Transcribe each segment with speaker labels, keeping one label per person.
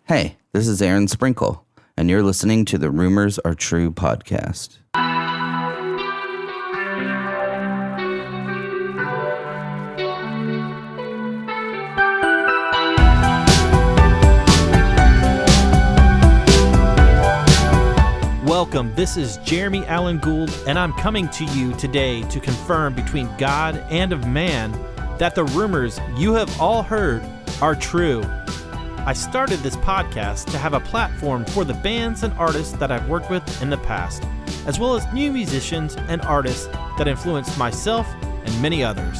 Speaker 1: Hey, this is Aaron Sprinkle, and you're listening to the Rumors Are True podcast.
Speaker 2: Welcome, this is Jeremy Alan Gould, and I'm coming to you today to confirm between God and of man that the rumors you have all heard are true. I started this podcast to have a platform for the bands and artists that I've worked with in the past, as well as new musicians and artists that influenced myself and many others.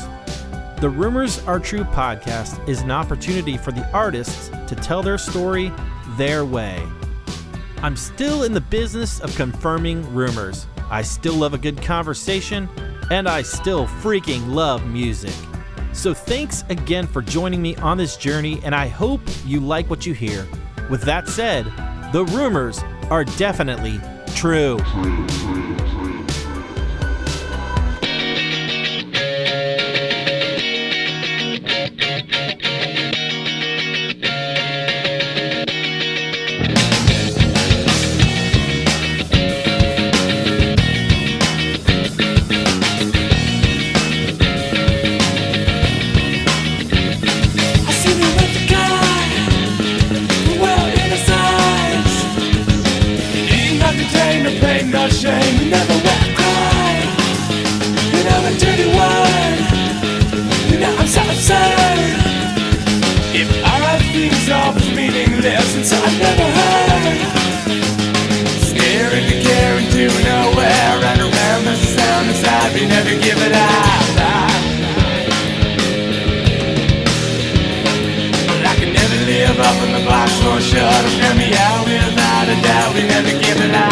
Speaker 2: The Rumors Are True podcast is an opportunity for the artists to tell their story their way. I'm still in the business of confirming rumors. I still love a good conversation, and I still freaking love music. So thanks again for joining me on this journey, and I hope you like what you hear. With that said, the rumors are definitely true.
Speaker 3: No shame, you never let cry. You know the dirty word. You know I'm so absurd. If our things are meaningless, and so I've never heard. Scaring to care and to nowhere, and around the sound inside we never give it up. But I can never live up in the box or shut or hear me out without a doubt. We never give it up.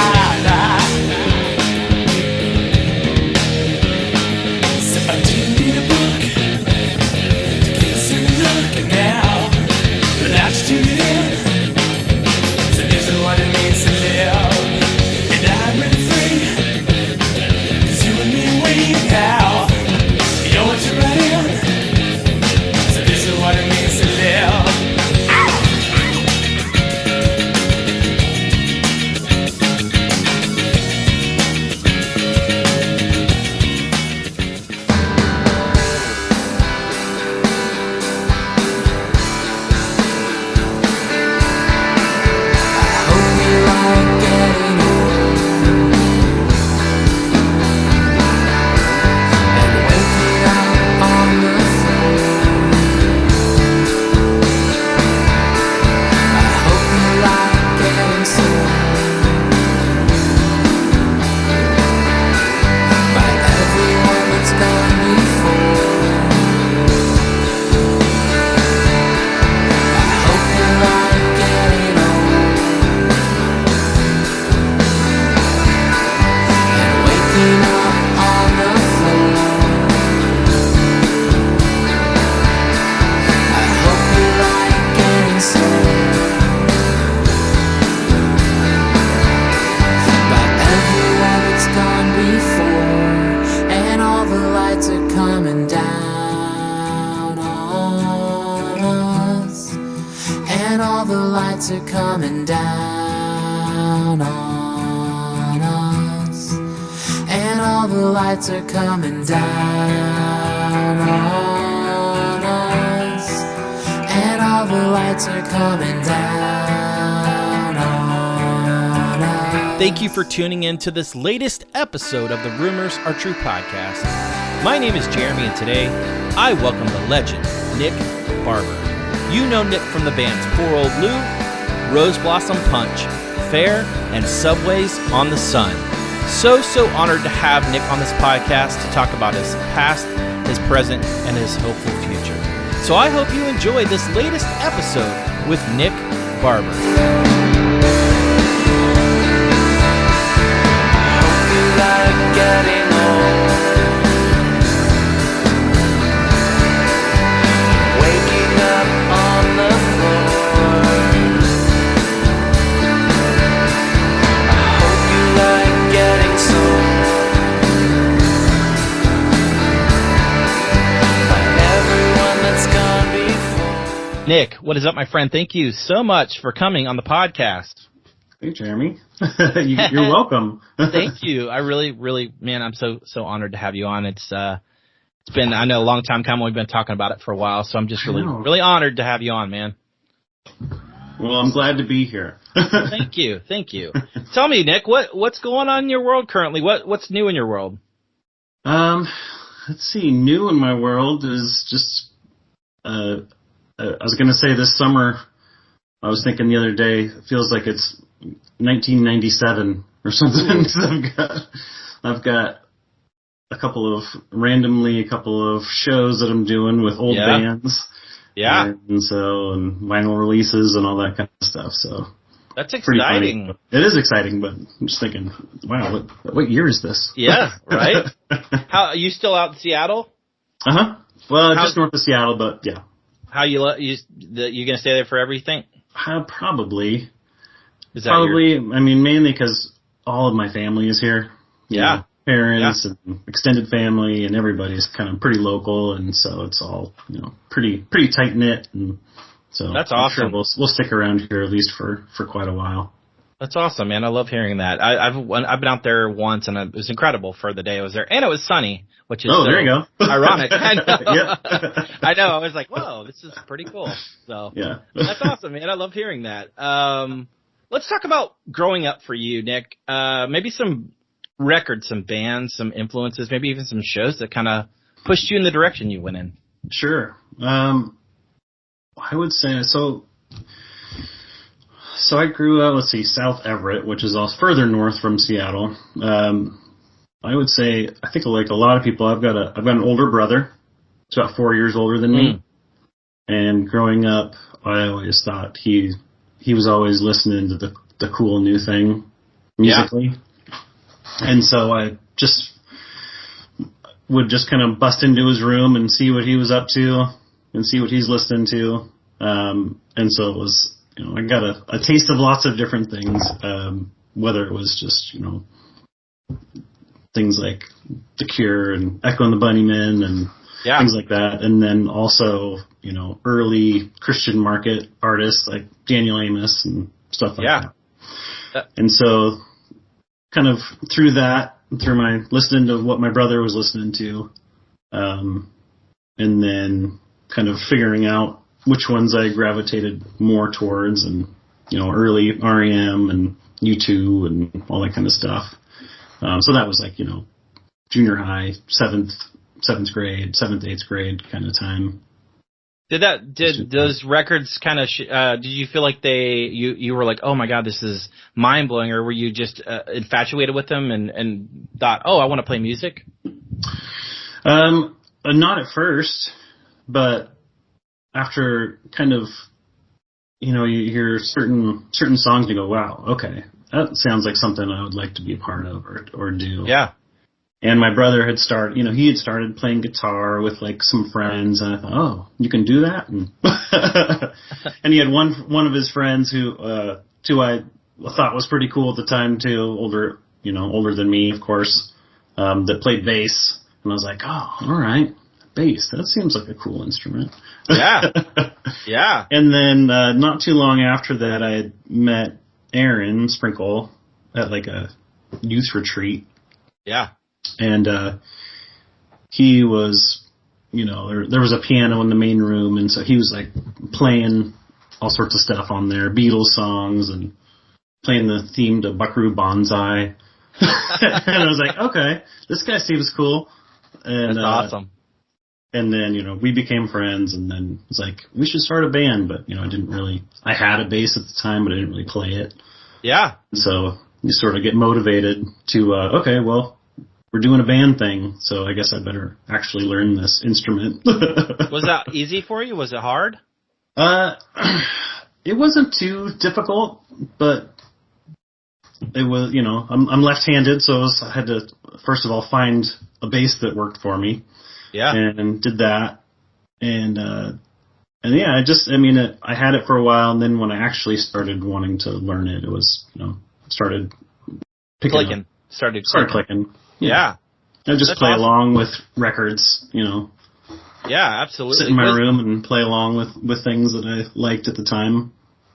Speaker 3: Are coming down on us, and all the lights are coming down on us, and all the lights are coming down on us.
Speaker 2: Thank you for tuning in to this latest episode of the Rumors Are True podcast. My name is Jeremy, and today I welcome the legend, Nick Barber. You know Nick from the bands Poor Old Lou, Rose Blossom Punch, Fair, and Subways on the Sun. So honored to have Nick on this podcast to talk about his past, his present, and his hopeful future. So I hope you enjoy this latest episode with Nick Barber.
Speaker 3: Hope you like getting old. Waking up on the floor.
Speaker 2: Nick, what is up, my friend? Thank you so much for coming on the podcast.
Speaker 4: Hey, Jeremy. You're welcome.
Speaker 2: Thank you. I really, man, I'm so honored to have you on. It's been, I know, a long time coming. We've been talking about it for a while, so I'm just really honored to have you on, man.
Speaker 4: Well, I'm glad to be here.
Speaker 2: Thank you. Tell me, Nick, what's going on in your world currently? What's new in your world?
Speaker 4: Let's see. New in my world is just, I was going to say this summer, I was thinking the other day, it feels like it's 1997 or something. So I've got a couple of shows that I'm doing with old bands.
Speaker 2: Yeah.
Speaker 4: And vinyl releases and all that kind of stuff. So
Speaker 2: that's exciting.
Speaker 4: It is exciting, but I'm just thinking, wow, what year is this?
Speaker 2: Yeah, right? How are you still out in Seattle?
Speaker 4: Uh-huh. Well, just north of Seattle, but yeah.
Speaker 2: How you gonna stay there for everything?
Speaker 4: Probably.
Speaker 2: Is that
Speaker 4: probably. I mean, mainly because all of my family is here.
Speaker 2: Yeah.
Speaker 4: Know, parents and extended family, and everybody's kind of pretty local, and so it's all pretty tight knit, and so
Speaker 2: that's awesome.
Speaker 4: I'm sure we'll stick around here at least for quite a while.
Speaker 2: That's awesome, man. I love hearing that. I've been out there once, and it was incredible for the day I was there, and it was sunny, which is
Speaker 4: there you go.
Speaker 2: Ironic. I know.
Speaker 4: Yep.
Speaker 2: I know. I was like, whoa, this is pretty cool. So
Speaker 4: yeah,
Speaker 2: that's awesome, man. I love hearing that. Let's talk about growing up for you, Nick. Maybe some records, some bands, some influences, maybe even some shows that kind of pushed you in the direction you went in.
Speaker 4: Sure. I would say so. So I grew up, South Everett, which is also further north from Seattle. I would say, I think like a lot of people, I've got an older brother. He's about 4 years older than me. And growing up, I always thought he was always listening to the cool new thing musically. Yeah. And so I would just kind of bust into his room and see what he was up to and see what he's listening to. And so it was, I got a taste of lots of different things, whether it was just, things like The Cure and Echo and the Bunnymen and things like that. And then also, early Christian market artists like Daniel Amos and stuff like that. And so kind of through my listening to what my brother was listening to, and then kind of figuring out which ones I gravitated more towards, and early REM and U2 and all that kind of stuff. So that was like junior high, seventh, eighth grade kind of time.
Speaker 2: Did those records kind of did you feel like you were like, oh my God, this is mind blowing, or were you just infatuated with them and thought, oh, I want to play music?
Speaker 4: Not at first, but after kind of, you hear certain songs, you go, wow, okay, that sounds like something I would like to be a part of or do.
Speaker 2: Yeah.
Speaker 4: And my brother had started playing guitar with like some friends, and I thought, oh, you can do that? And he had one of his friends who I thought was pretty cool at the time too, older than me, of course, that played bass. And I was like, oh, all right, bass, that seems like a cool instrument.
Speaker 2: Yeah. Yeah.
Speaker 4: And then not too long after that, I had met Aaron Sprinkle at like a youth retreat.
Speaker 2: Yeah.
Speaker 4: And he was, there was a piano in the main room, and so he was like playing all sorts of stuff on there, Beatles songs, and playing the theme to Buckaroo Banzai. And I was like, okay, this guy seems cool. And,
Speaker 2: that's awesome.
Speaker 4: And then, we became friends, and then it was like, we should start a band, but, I had a bass at the time, but I didn't really play it.
Speaker 2: Yeah.
Speaker 4: So you sort of get motivated to, okay, well, we're doing a band thing, so I guess I better actually learn this instrument.
Speaker 2: Was that easy for you? Was it hard?
Speaker 4: It wasn't too difficult, but it was, I'm left-handed, so I had to, first of all, find a bass that worked for me.
Speaker 2: Yeah.
Speaker 4: And did that. And yeah, I had it for a while, and then when I actually started wanting to learn it, it was, started picking up. Started clicking.
Speaker 2: Yeah.
Speaker 4: I just play along with records,
Speaker 2: Yeah, absolutely.
Speaker 4: Sit in my room and play along with things that I liked at the time.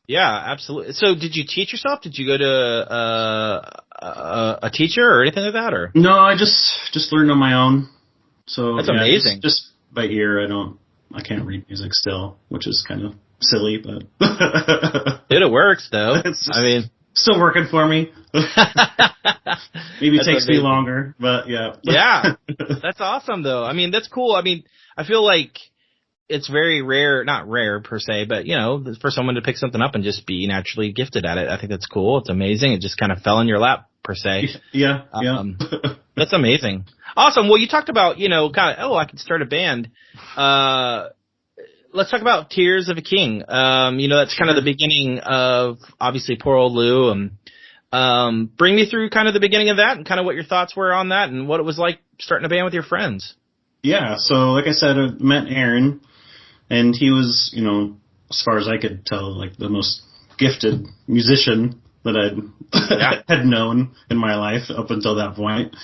Speaker 2: Yeah, absolutely. So did you teach yourself? Did you go to a teacher or anything like that? Or
Speaker 4: no, I just learned on my own. So
Speaker 2: that's amazing.
Speaker 4: Just by ear. I can't read music still, which is kind of silly, but
Speaker 2: dude, it works though.
Speaker 4: Still working for me. Maybe it takes me longer, but yeah.
Speaker 2: Yeah, that's awesome though. I mean, that's cool. I mean, I feel like it's very rare, not rare per se, but, for someone to pick something up and just be naturally gifted at it. I think that's cool. It's amazing. It just kind of fell in your lap per se.
Speaker 4: Yeah.
Speaker 2: That's amazing. Awesome. Well, you talked about, I could start a band. Let's talk about Tears of a King. That's kind of the beginning of obviously Poor Old Lou. And bring me through kind of the beginning of that and kind of what your thoughts were on that and what it was like starting a band with your friends.
Speaker 4: Yeah. So like I said, I met Aaron. And he was, as far as I could tell, like the most gifted musician that I had known in my life up until that point.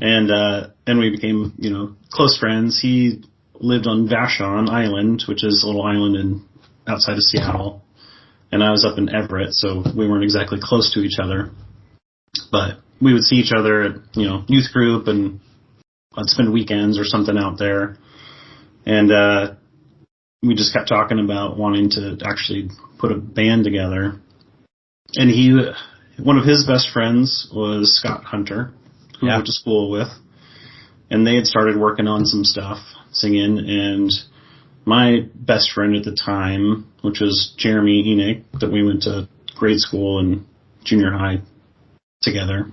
Speaker 4: And we became, close friends. He lived on Vashon Island, which is a little island outside of Seattle. And I was up in Everett, so we weren't exactly close to each other. But we would see each other at, youth group, and I'd spend weekends or something out there. And, we just kept talking about wanting to actually put a band together. And one of his best friends was Scott Hunter, who I went to school with. And they had started working on some stuff, singing. And my best friend at the time, which was Jeremy Enoch, that we went to grade school and junior high together.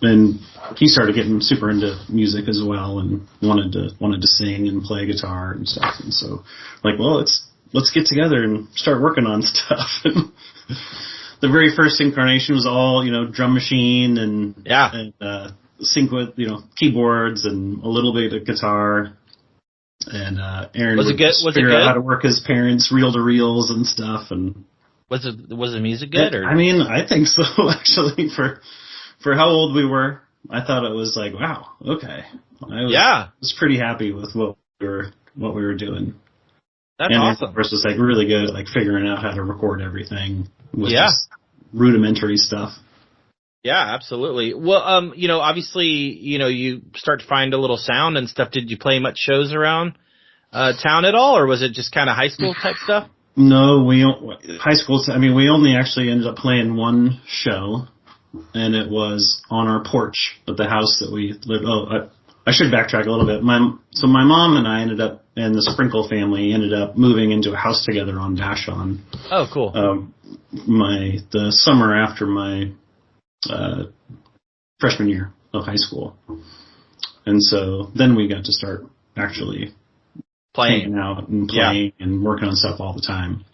Speaker 4: And he started getting super into music as well and wanted to sing and play guitar and stuff. And so, let's get together and start working on stuff. And the very first incarnation was all, drum machine and sync with, keyboards and a little bit of guitar. And Aaron would figure out how to work his parents' reel-to-reels and stuff. And
Speaker 2: was the music good? Or?
Speaker 4: I mean, I think so, actually, for how old we were. I thought it was like, wow, okay. I was pretty happy with what we were doing.
Speaker 2: That's awesome.
Speaker 4: Of course, was really good at figuring out how to record everything with just rudimentary stuff.
Speaker 2: Yeah, absolutely. Well, obviously, you start to find a little sound and stuff. Did you play much shows around town at all, or was it just kind of high school type stuff?
Speaker 4: No, high school. We only actually ended up playing one show. And it was on our porch of the house that we lived. Oh, I should backtrack a little bit. My mom and I and the Sprinkle family ended up moving into a house together on Vashon.
Speaker 2: Oh, cool.
Speaker 4: The summer after my freshman year of high school. And so then we got to start actually hanging out and playing and working on stuff all the time.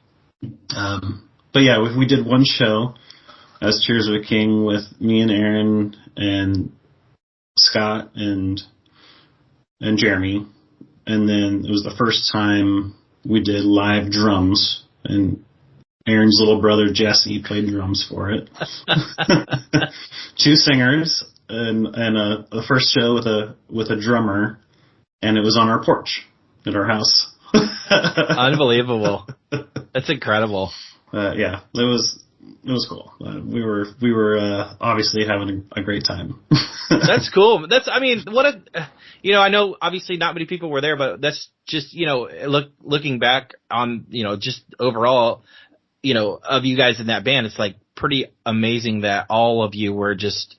Speaker 4: But yeah, we did one show as Tears of a King with me and Aaron and Scott and Jeremy. And then it was the first time we did live drums, and Aaron's little brother Jesse played drums for it. 2 singers and the first show with a drummer, and it was on our porch at our house.
Speaker 2: Unbelievable. That's incredible.
Speaker 4: Yeah, it was cool. We were obviously having a great time.
Speaker 2: That's cool. I know obviously not many people were there, but that's just, looking back on, just overall, of you guys in that band, it's pretty amazing that all of you were just,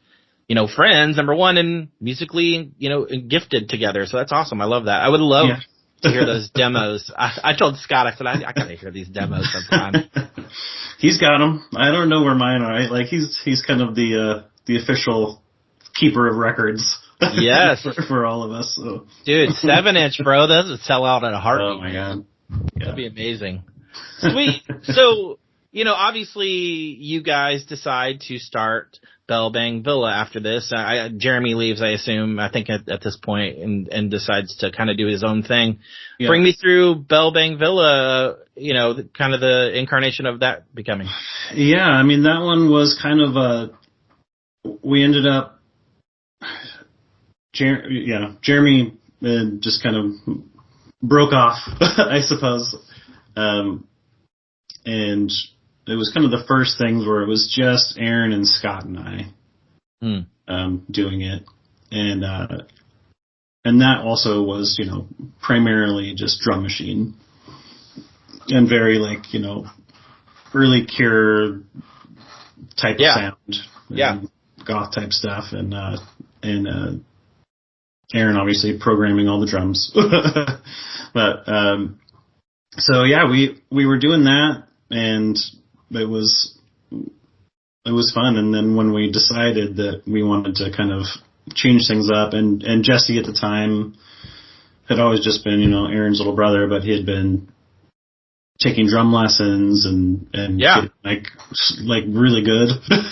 Speaker 2: friends, number one, and musically, gifted together. So that's awesome. I love that. I would love to hear those demos. I told Scott, I said, I gotta hear these demos sometime.
Speaker 4: He's got them. I don't know where mine are. He's kind of the official keeper of records.
Speaker 2: Yes.
Speaker 4: for all of us. So.
Speaker 2: Dude, 7-inch, bro. Those would sell out in a heartbeat.
Speaker 4: Oh my God. Yeah.
Speaker 2: That'd be amazing. Sweet. So, obviously you guys decide to start Bell Bang Villa after this. Jeremy leaves, I assume, I think at this point, and decides to kind of do his own thing. Yeah. Bring me through Bell Bang Villa, kind of the incarnation of that becoming.
Speaker 4: Yeah, that one was kind of we ended up, Jeremy it just kind of broke off, I suppose. And it was kind of the first things where it was just Aaron and Scott and I doing it. And that also was, primarily just drum machine and very early Cure type of sound. Goth type stuff. And Aaron obviously programming all the drums. But, so yeah, we were doing that, and it was fun. And then when we decided that we wanted to kind of change things up, and Jesse at the time had always just been, Aaron's little brother, but he had been taking drum lessons and getting, like really good.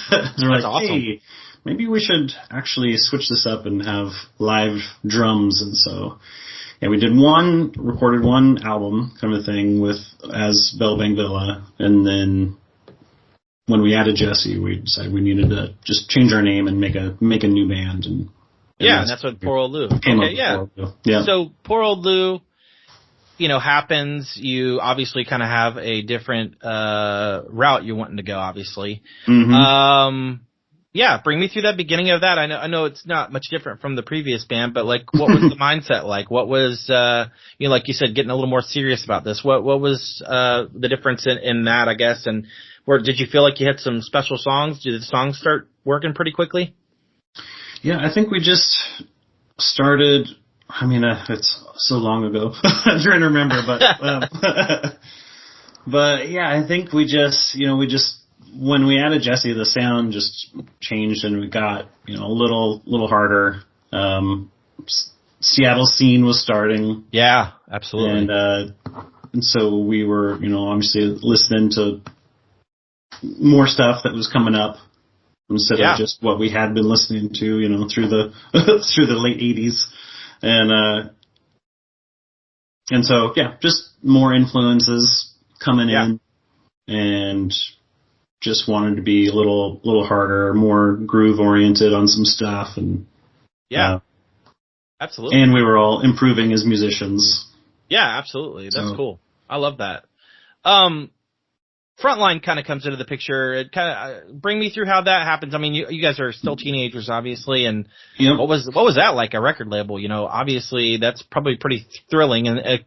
Speaker 4: They're like, awesome. Hey, maybe we should actually switch this up and have live drums. And so, yeah, we recorded one album kind of a thing as Bell Bang Villa. And then when we added Jesse, we decided we needed to just change our name and make a new band. And
Speaker 2: that's what Poor Old Lou. Okay, yeah. So Poor Old Lou, happens. You obviously kind of have a different route you're wanting to go, obviously. Mm-hmm. Bring me through that beginning of that. I know it's not much different from the previous band, but what was the mindset like? What was, like you said, getting a little more serious about this? What was the difference in that, I guess? And did you feel like you had some special songs? Did the songs start working pretty quickly?
Speaker 4: Yeah, I think we just started. I mean, it's so long ago. I'm trying to remember, but yeah, I think we just when we added Jesse, the sound just changed, and we got a little harder. Seattle scene was starting.
Speaker 2: Yeah, absolutely.
Speaker 4: And so we were obviously listening to more stuff that was coming up instead of just what we had been listening to through the through the late 80s. And so, just more influences coming in, and just wanted to be a little harder, more groove oriented on some stuff. And
Speaker 2: absolutely.
Speaker 4: And we were all improving as musicians.
Speaker 2: Yeah, absolutely. That's cool. I love that. Frontline kind of comes into the picture. It kind of bring me through how that happens. I mean, you guys are still teenagers, obviously, and what was that like? A record label, obviously that's probably pretty thrilling, and a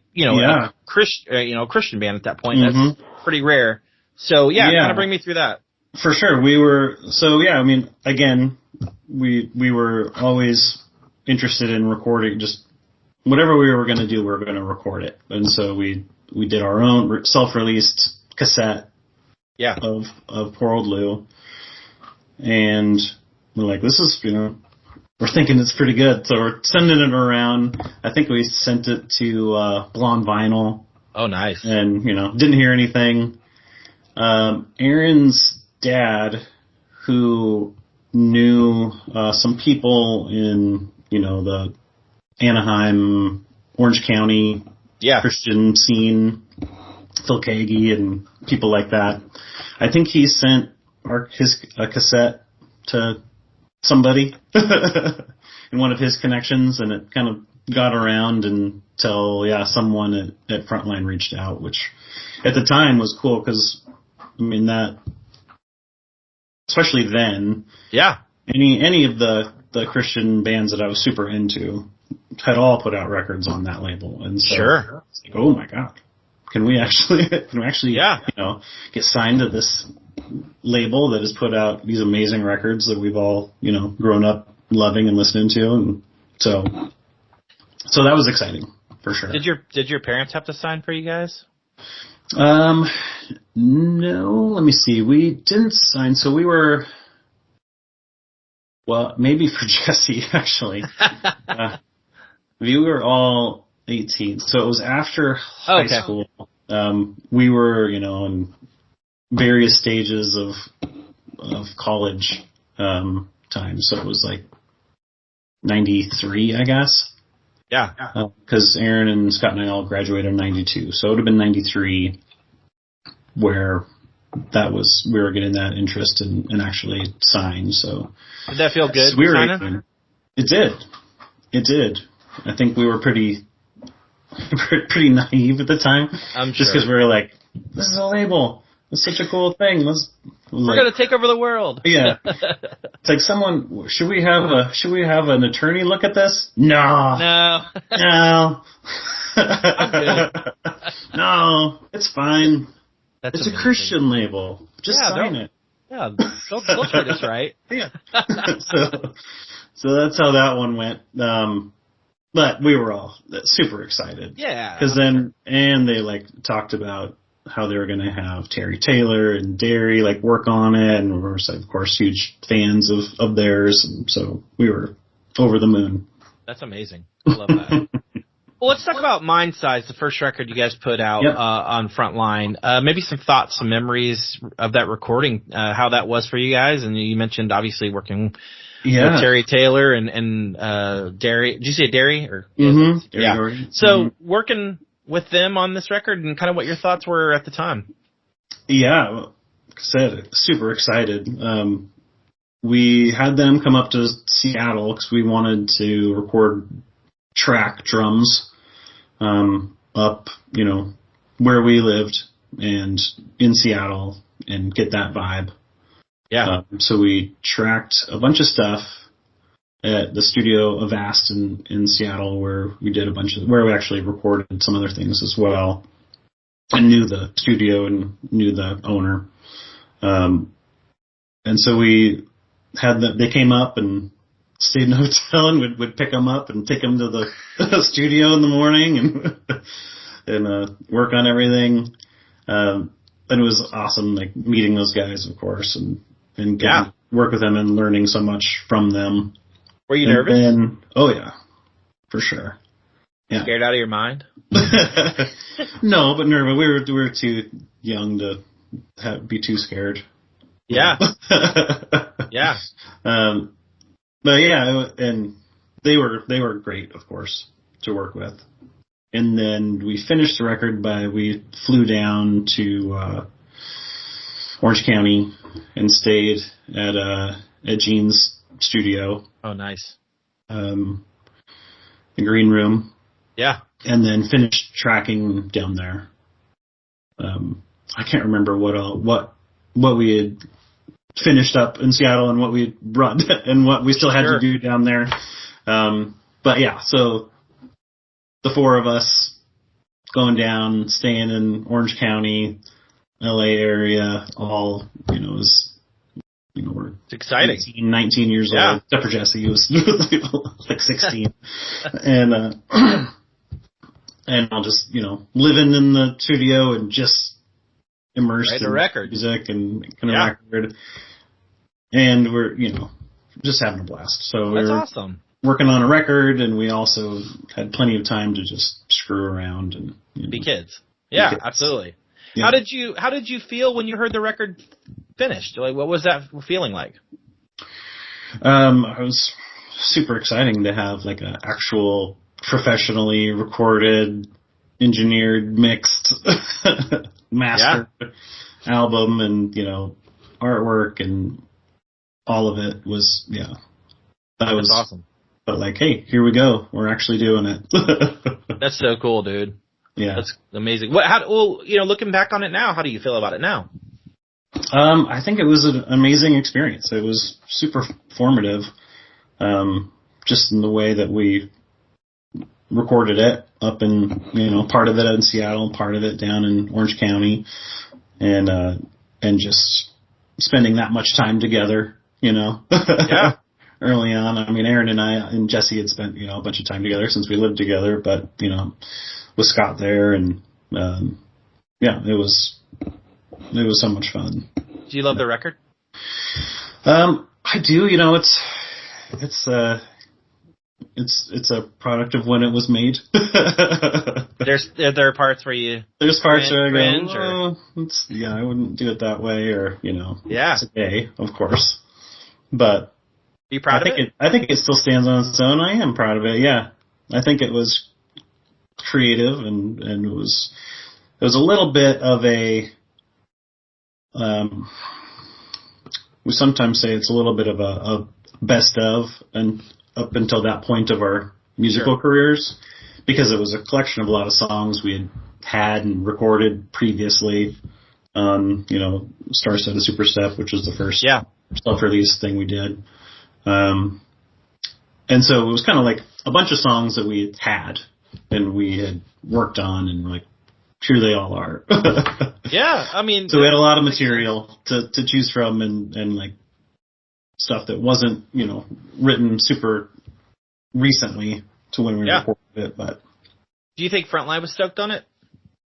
Speaker 2: Christian band at that point. Mm-hmm. That's pretty rare. So kind of bring me through that.
Speaker 4: For sure, we were. So I mean, again, we were always interested in recording. Just whatever we were going to do, we were going to record it, and so we did our own self-released cassette. Of Poor Old Lou. And we're like, this is, we're thinking it's pretty good. So we're sending it around. I think we sent it to Blonde Vinyl.
Speaker 2: Oh, nice.
Speaker 4: And, didn't hear anything. Aaron's dad, who knew some people in, the Anaheim, Orange County Christian scene, Phil Kagi and people like that. I think he sent a cassette to somebody in one of his connections, and it kind of got around until someone at Frontline reached out, which at the time was cool because I mean that, especially then, any of the Christian bands that I was super into had all put out records on that label, and so it's like, oh my god. Can we actually get signed to this label that has put out these amazing records that we've all, grown up loving and listening to? And so that was exciting for sure.
Speaker 2: Did your parents have to sign for you guys?
Speaker 4: No, let me see. We didn't sign. So we were, maybe for Jesse actually. We were all 18, so it was after high school. We were, in various stages of college time, so it was like 93, I guess.
Speaker 2: Yeah.
Speaker 4: Because Aaron and Scott and I all graduated in 92, so it would have been 93 where we were getting that interest and actually signed. So
Speaker 2: did that feel good?
Speaker 4: So we were 18. It did. I think we were pretty naive at the time.
Speaker 2: I'm
Speaker 4: just
Speaker 2: sure.
Speaker 4: because we were like, this is a label. It's such a cool thing.
Speaker 2: We're gonna take over the world.
Speaker 4: Yeah. It's like should we have an attorney look at this? No. No.
Speaker 2: I'm good.
Speaker 4: No, it's fine.
Speaker 2: It's
Speaker 4: a Christian label. Just sign it.
Speaker 2: Yeah, they'll treat us right.
Speaker 4: Yeah. So that's how that one went. But we were all super excited.
Speaker 2: Yeah.
Speaker 4: Because they talked about how they were going to have Terry Taylor and Derry work on it, and we were, of course, huge fans of theirs, and so we were over the moon.
Speaker 2: That's amazing. I love that. Well, let's talk about Mind Size, the first record you guys put out on Frontline. Maybe some thoughts, some memories of that recording, how that was for you guys. And you mentioned obviously working with Terry Taylor and Derry. Did you say Derry?
Speaker 4: Mm-hmm.
Speaker 2: So working with them on this record and kind of what your thoughts were at the time.
Speaker 4: Yeah, like I said, super excited. We had them come up to Seattle because we wanted to record track drums up, where we lived and in Seattle and get that vibe.
Speaker 2: Yeah.
Speaker 4: So we tracked a bunch of stuff at the studio Avast in Seattle where we did where we actually recorded some other things as well. I knew the studio and knew the owner. And so we they came up and stayed in a hotel and would pick them up and take them to the studio in the morning and work on everything. And it was awesome, meeting those guys, of course, and getting to work with them and learning so much from them.
Speaker 2: Were you nervous?
Speaker 4: Oh yeah, for sure. Yeah.
Speaker 2: Scared out of your mind?
Speaker 4: No, but nervous. We were too young to be too scared.
Speaker 2: Yeah. Yeah.
Speaker 4: But yeah, and they were great, of course, to work with. And then we finished the record we flew down to Orange County and stayed at Gene's studio.
Speaker 2: Oh, nice.
Speaker 4: The green room.
Speaker 2: Yeah.
Speaker 4: And then finished tracking down there. I can't remember what we had finished up in Seattle and what we brought and what we still had to do down there. But yeah, so the four of us going down, staying in Orange County, LA area, all, we're
Speaker 2: it's exciting.
Speaker 4: 18, 19 years old, except for Jesse, he was 16. And I'll just, living in the studio and just immersed in music and kind of record. And we're, just having a blast. So
Speaker 2: that's
Speaker 4: we're
Speaker 2: awesome.
Speaker 4: Working on a record, and we also had plenty of time to just screw around and
Speaker 2: be kids. Yeah,
Speaker 4: kids.
Speaker 2: Absolutely.
Speaker 4: Yeah.
Speaker 2: How did you feel when you heard the record finished? What was that feeling like?
Speaker 4: It was super exciting to have an actual professionally recorded, engineered, mixed, mastered album, and artwork and all of it was that was
Speaker 2: awesome.
Speaker 4: But hey, here we go, we're actually doing it.
Speaker 2: That's so cool, dude.
Speaker 4: Yeah,
Speaker 2: that's amazing. Looking back on it now, how do you feel about it now?
Speaker 4: I think it was an amazing experience. It was super formative, just in the way that we recorded it up in, part of it in Seattle, part of it down in Orange County, and just spending that much time together,
Speaker 2: Yeah.
Speaker 4: Early on. I mean, Aaron and I and Jesse had spent, a bunch of time together since we lived together, but, with Scott there, and, it was so much fun.
Speaker 2: Do you love the record?
Speaker 4: I do, it's a product of when it was made.
Speaker 2: There are parts where
Speaker 4: there's parts where I
Speaker 2: go,
Speaker 4: I wouldn't do it that way, or today, of course. But
Speaker 2: are you proud of it?
Speaker 4: I think it still stands on its own. I am proud of it. Yeah, I think it was creative, and it was a little bit of a. We sometimes say it's a little bit of a best of, and up until that point of our musical careers, because it was a collection of a lot of songs we had and recorded previously. Star Set of Super Step, which was the first self-release thing we did. And so it was kind of like a bunch of songs that we had and we had worked on, and like, here they all are.
Speaker 2: Yeah, I mean...
Speaker 4: So we had a lot of material to choose from, and like stuff that wasn't, written super recently to when we recorded it. But
Speaker 2: do you think Frontline was stoked on it?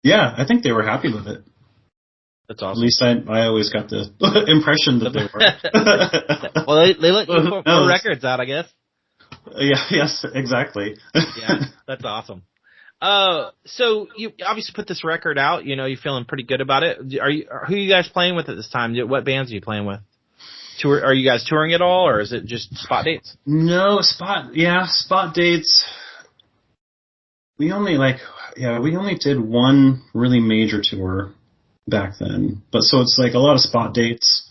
Speaker 4: Yeah, I think they were happy with it.
Speaker 2: That's awesome.
Speaker 4: At least I always got the impression that they were.
Speaker 2: Well, they let you put more records out, I guess.
Speaker 4: Yeah, yes, exactly.
Speaker 2: Yeah, that's awesome. So you obviously put this record out. You're feeling pretty good about it. Who are you guys playing with at this time? What bands are you playing with? Are you guys touring at all, or is it just spot dates?
Speaker 4: No, spot dates. We only did one really major tour back then, but so it's like a lot of spot dates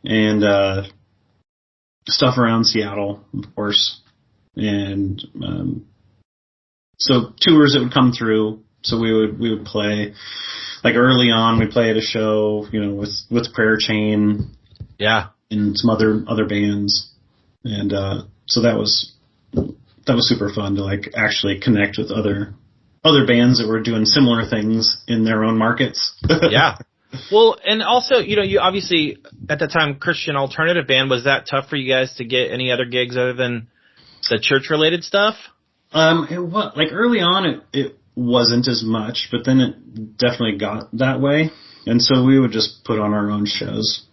Speaker 4: and stuff around Seattle, of course, and so tours that would come through. So we would play, like early on, we'd play at a show, with Prayer Chain, and some other bands, and so that was super fun to like actually connect with other bands that were doing similar things in their own markets.
Speaker 2: Yeah. Well, and also, you obviously, at the time, Christian alternative band, was that tough for you guys to get any other gigs other than the church-related stuff?
Speaker 4: It was, like, early on, it wasn't as much, but then it definitely got that way. And so we would just put on our own shows.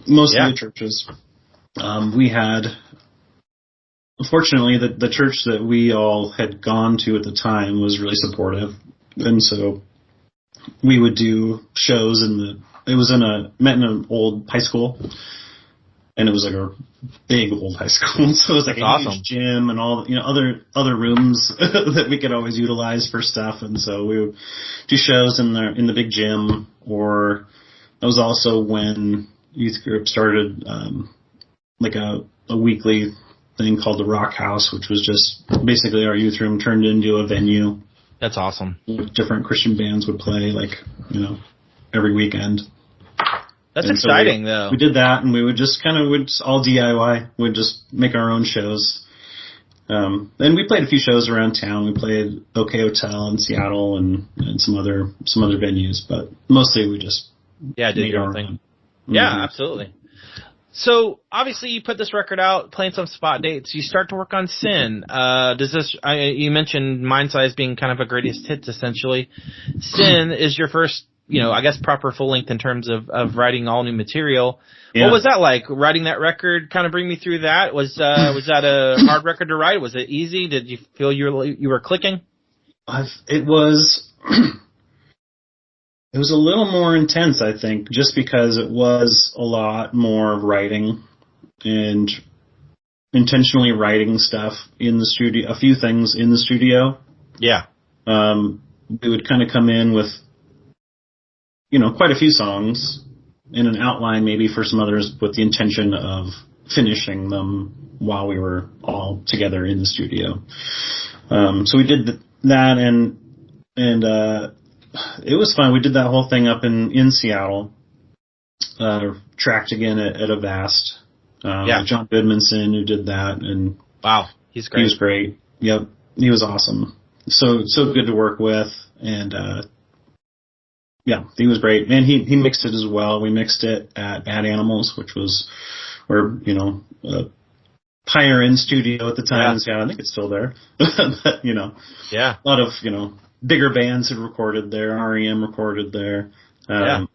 Speaker 4: Mostly the churches. We had, fortunately, the church that we all had gone to at the time was really supportive. And so we would do shows met in an old high school, and it was like a big old high school. So it was like a huge gym and all, other rooms that we could always utilize for stuff. And so we would do shows in the big gym, or that was also when youth group started, like a weekly thing called the Rock House, which was just basically our youth room turned into a venue.
Speaker 2: That's awesome.
Speaker 4: Different Christian bands would play, like, every weekend.
Speaker 2: That's exciting, though.
Speaker 4: We did that, and we would just all DIY. We'd just make our own shows. And we played a few shows around town. We played OK Hotel in Seattle and some other venues, but mostly we just
Speaker 2: did your own thing. Yeah, absolutely. So obviously you put this record out, playing some spot dates. You start to work on Sin. You mentioned Mind Size being kind of a greatest hits, essentially. Sin is your first, I guess proper full length in terms of writing all new material. Yeah. What was that like, writing that record? Kind of bring me through that. Was that a hard record to write? Was it easy? Did you feel you were clicking?
Speaker 4: It was a little more intense, I think, just because it was a lot more writing and intentionally writing stuff in the studio, a few things in the studio.
Speaker 2: Yeah.
Speaker 4: We would kind of come in with, quite a few songs in an outline maybe for some others with the intention of finishing them while we were all together in the studio. So we did that and it was fun. We did that whole thing up in Seattle, tracked again at Avast. John Goodmanson, who did that, and
Speaker 2: wow, he's great.
Speaker 4: He was great. Yep, he was awesome. So good to work with, and he was great. And he mixed it as well. We mixed it at Bad Animals, which was where a higher end studio at the time. Yeah, I think it's still there. But, a lot of bigger bands had recorded there. REM recorded there. I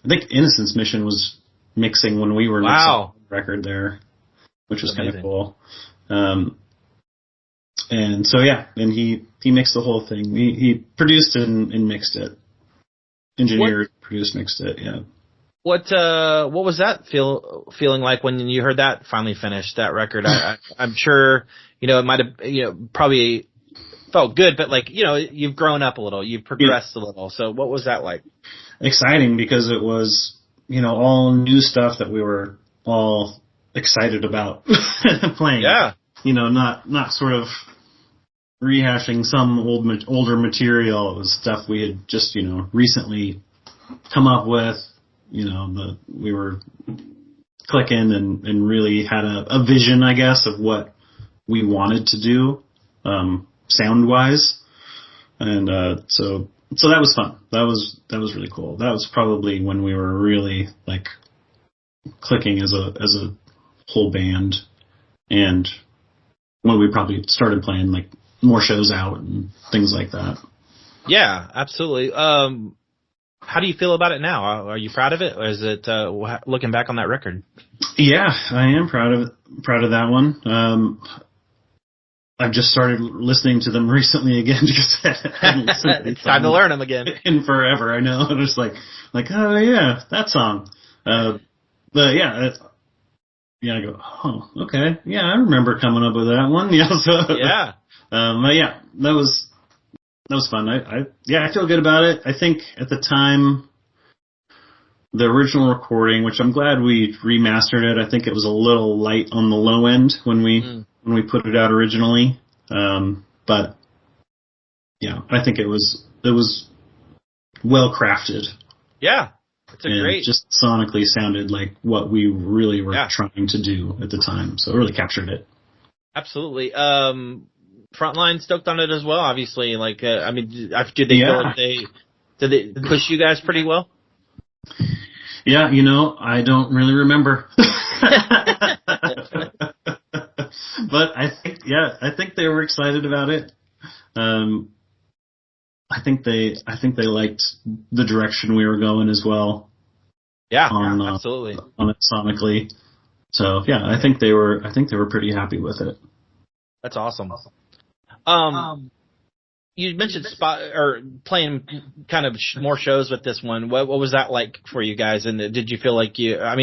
Speaker 4: think Innocence Mission was mixing when we were mixing the record there, which was kind of cool. And so and he mixed the whole thing. He produced it and mixed it. Engineered, produced, mixed it. Yeah.
Speaker 2: What was that feeling like when you heard that finally finished, that record? I'm sure it might have probably felt good, but you've grown up a little, you've progressed a little. So what was that like?
Speaker 4: Exciting, because it was, all new stuff that we were all excited about playing.
Speaker 2: Yeah.
Speaker 4: Not sort of rehashing some older material. It was stuff we had just, recently come up with. We were clicking and really had a vision, I guess, of what we wanted to do, sound wise. And, so that was fun. That was really cool. That was probably when we were really like clicking as a whole band, and when we probably started playing like more shows out and things like that.
Speaker 2: Yeah, absolutely. How do you feel about it now? Are you proud of it, or is it looking back on that record?
Speaker 4: Yeah, I am proud of that one. I've just started listening to them recently again because I haven't listened to
Speaker 2: it's time to learn them again.
Speaker 4: In forever, I know. I'm just like, oh yeah, that song. But yeah, I go, oh, okay, yeah, I remember coming up with that one. Yeah, so
Speaker 2: yeah,
Speaker 4: but yeah, that was fun. I feel good about it. I think at the time, the original recording, which I'm glad we remastered it, I think it was a little light on the low end when we put it out originally. But yeah, I think it was well crafted.
Speaker 2: Yeah, it's great.
Speaker 4: Just sonically sounded like what we really were trying to do at the time. So it really captured it.
Speaker 2: Absolutely. Frontline stoked on it as well, obviously. Like, did they feel like did they push you guys pretty well?
Speaker 4: Yeah, I don't really remember. But I think they were excited about it. I think they liked the direction we were going as well.
Speaker 2: Yeah, absolutely.
Speaker 4: On it sonically. So yeah, I think they were pretty happy with it.
Speaker 2: That's awesome. You mentioned playing kind of more shows with this one. What was that like for you guys? And did you feel like I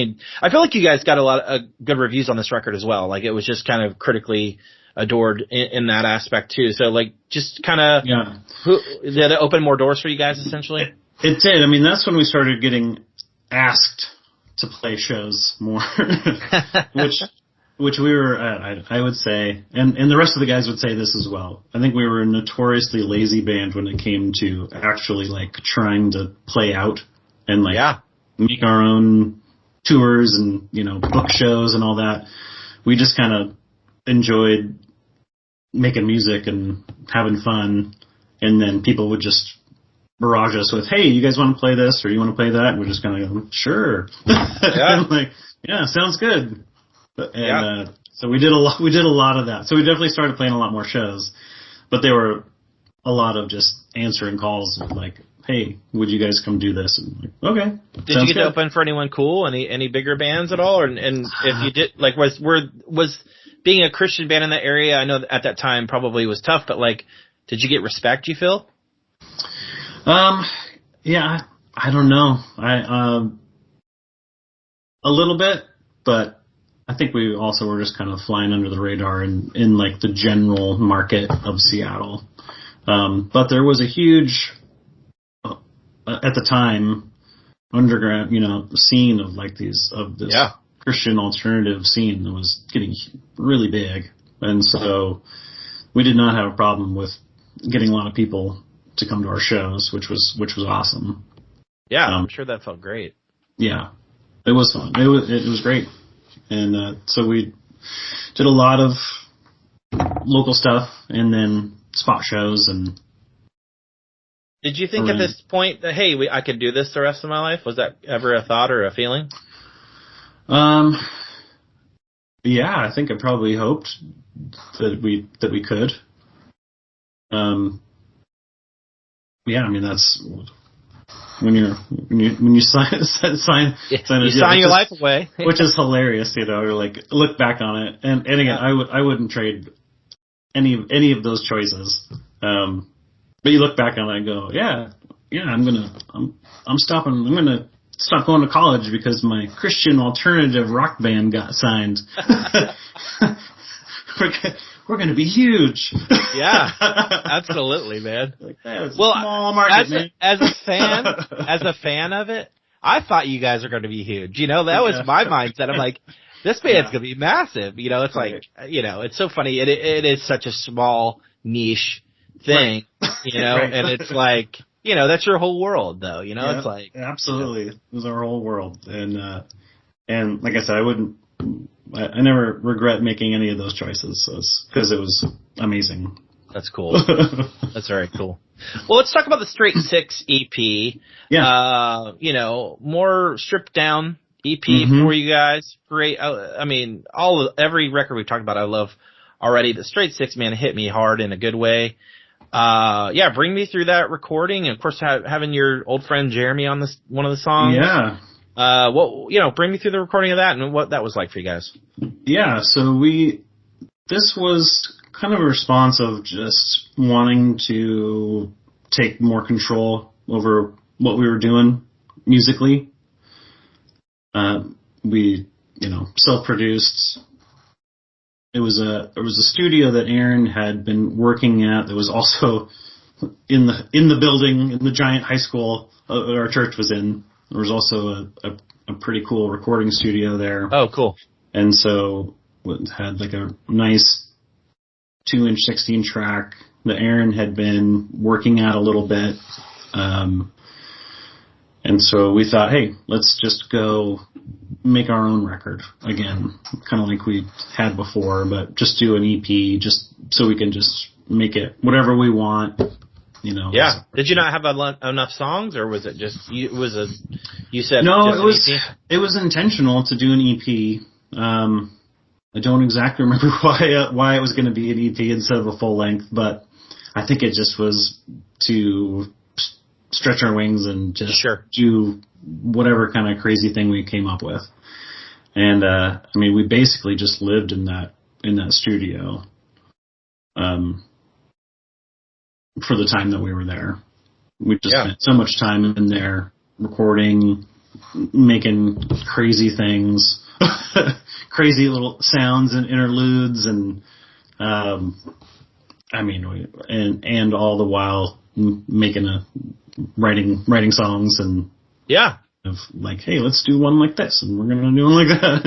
Speaker 2: feel like you guys got a lot of good reviews on this record as well. Like it was just kind of critically adored in that aspect too. So like just kind of, did it open more doors for you guys essentially?
Speaker 4: It did. I mean, that's when we started getting asked to play shows more, which we were, I would say, and the rest of the guys would say this as well. I think we were a notoriously lazy band when it came to actually like trying to play out and like make our own tours and, book shows and all that. We just kind of enjoyed making music and having fun, and then people would just barrage us with, hey, you guys want to play this or you want to play that? And we're just kind of go, sure. Yeah. Like, yeah, sounds good. So we did a lot of that. So we definitely started playing a lot more shows, but there were a lot of just answering calls like, hey, would you guys come do this? And like, okay.
Speaker 2: Did you get to open for anyone cool? Any bigger bands at all? And if you did, like, was being a Christian band in that area, I know that at that time probably was tough, but like, did you get respect, you feel?
Speaker 4: Yeah, I don't know. A little bit, but I think we also were just kind of flying under the radar in like the general market of Seattle. But there was a huge, at the time, underground, scene of like this Christian alternative scene that was getting really big. And so we did not have a problem with getting a lot of people to come to our shows, which was awesome.
Speaker 2: Yeah, I'm sure that felt great.
Speaker 4: Yeah, it was fun. It was great. And so we did a lot of local stuff and then spot shows. And
Speaker 2: did you think at this point that, hey, I could do this the rest of my life? Was that ever a thought or a feeling?
Speaker 4: Yeah, I think I probably hoped that we could. Yeah, I mean that's when you sign
Speaker 2: your life away,
Speaker 4: which is hilarious, or like look back on it, and again, I wouldn't trade any of those choices. But you look back on it and go, I'm stopping. I'm gonna stop going to college because my Christian alternative rock band got signed. We're going to be huge.
Speaker 2: Yeah, absolutely, man.
Speaker 4: Like, small market, man.
Speaker 2: As a fan of it, I thought you guys were going to be huge. That was my mindset. I'm like, this band's going to be massive. It's like, it's so funny. It is such a small niche thing, you know,
Speaker 4: right.
Speaker 2: and it's like, you know, that's your whole world, though. You know, it's like
Speaker 4: absolutely, it was our whole world, and like I said, I never regret making any of those choices because it was amazing.
Speaker 2: That's cool. That's very cool. Well, let's talk about the Straight Six EP.
Speaker 4: Yeah.
Speaker 2: You know, more stripped down EP for you guys. Great. I mean, every record we've talked about, I love already. The Straight Six, man, hit me hard in a good way. Bring me through that recording, and of course, having your old friend Jeremy on one of the songs.
Speaker 4: Yeah.
Speaker 2: Bring me through the recording of that and what that was like for you guys.
Speaker 4: Yeah. So this was kind of a response of just wanting to take more control over what we were doing musically. We, self-produced. It was a studio that Aaron had been working at that was also in the building, in the giant high school our church was in. There was also a pretty cool recording studio there.
Speaker 2: Oh, cool.
Speaker 4: And so it had like a nice 2-inch 16 track that Aaron had been working at a little bit. And so we thought, hey, let's just go make our own record again, kind of like we had before, but just do an EP just so we can just make it whatever we want,
Speaker 2: Yeah. Did you not have enough songs, or was it just you said
Speaker 4: no?
Speaker 2: Just
Speaker 4: it was intentional to do an EP. I don't exactly remember why it was going to be an EP instead of a full length, but I think it just was to stretch our wings and just do whatever kind of crazy thing we came up with. And we basically just lived in that studio for the time that we were there. We just spent so much time in there recording, making crazy things, crazy little sounds and interludes, and and all the while writing songs and of like, hey, let's do one like this, and we're gonna do one like that.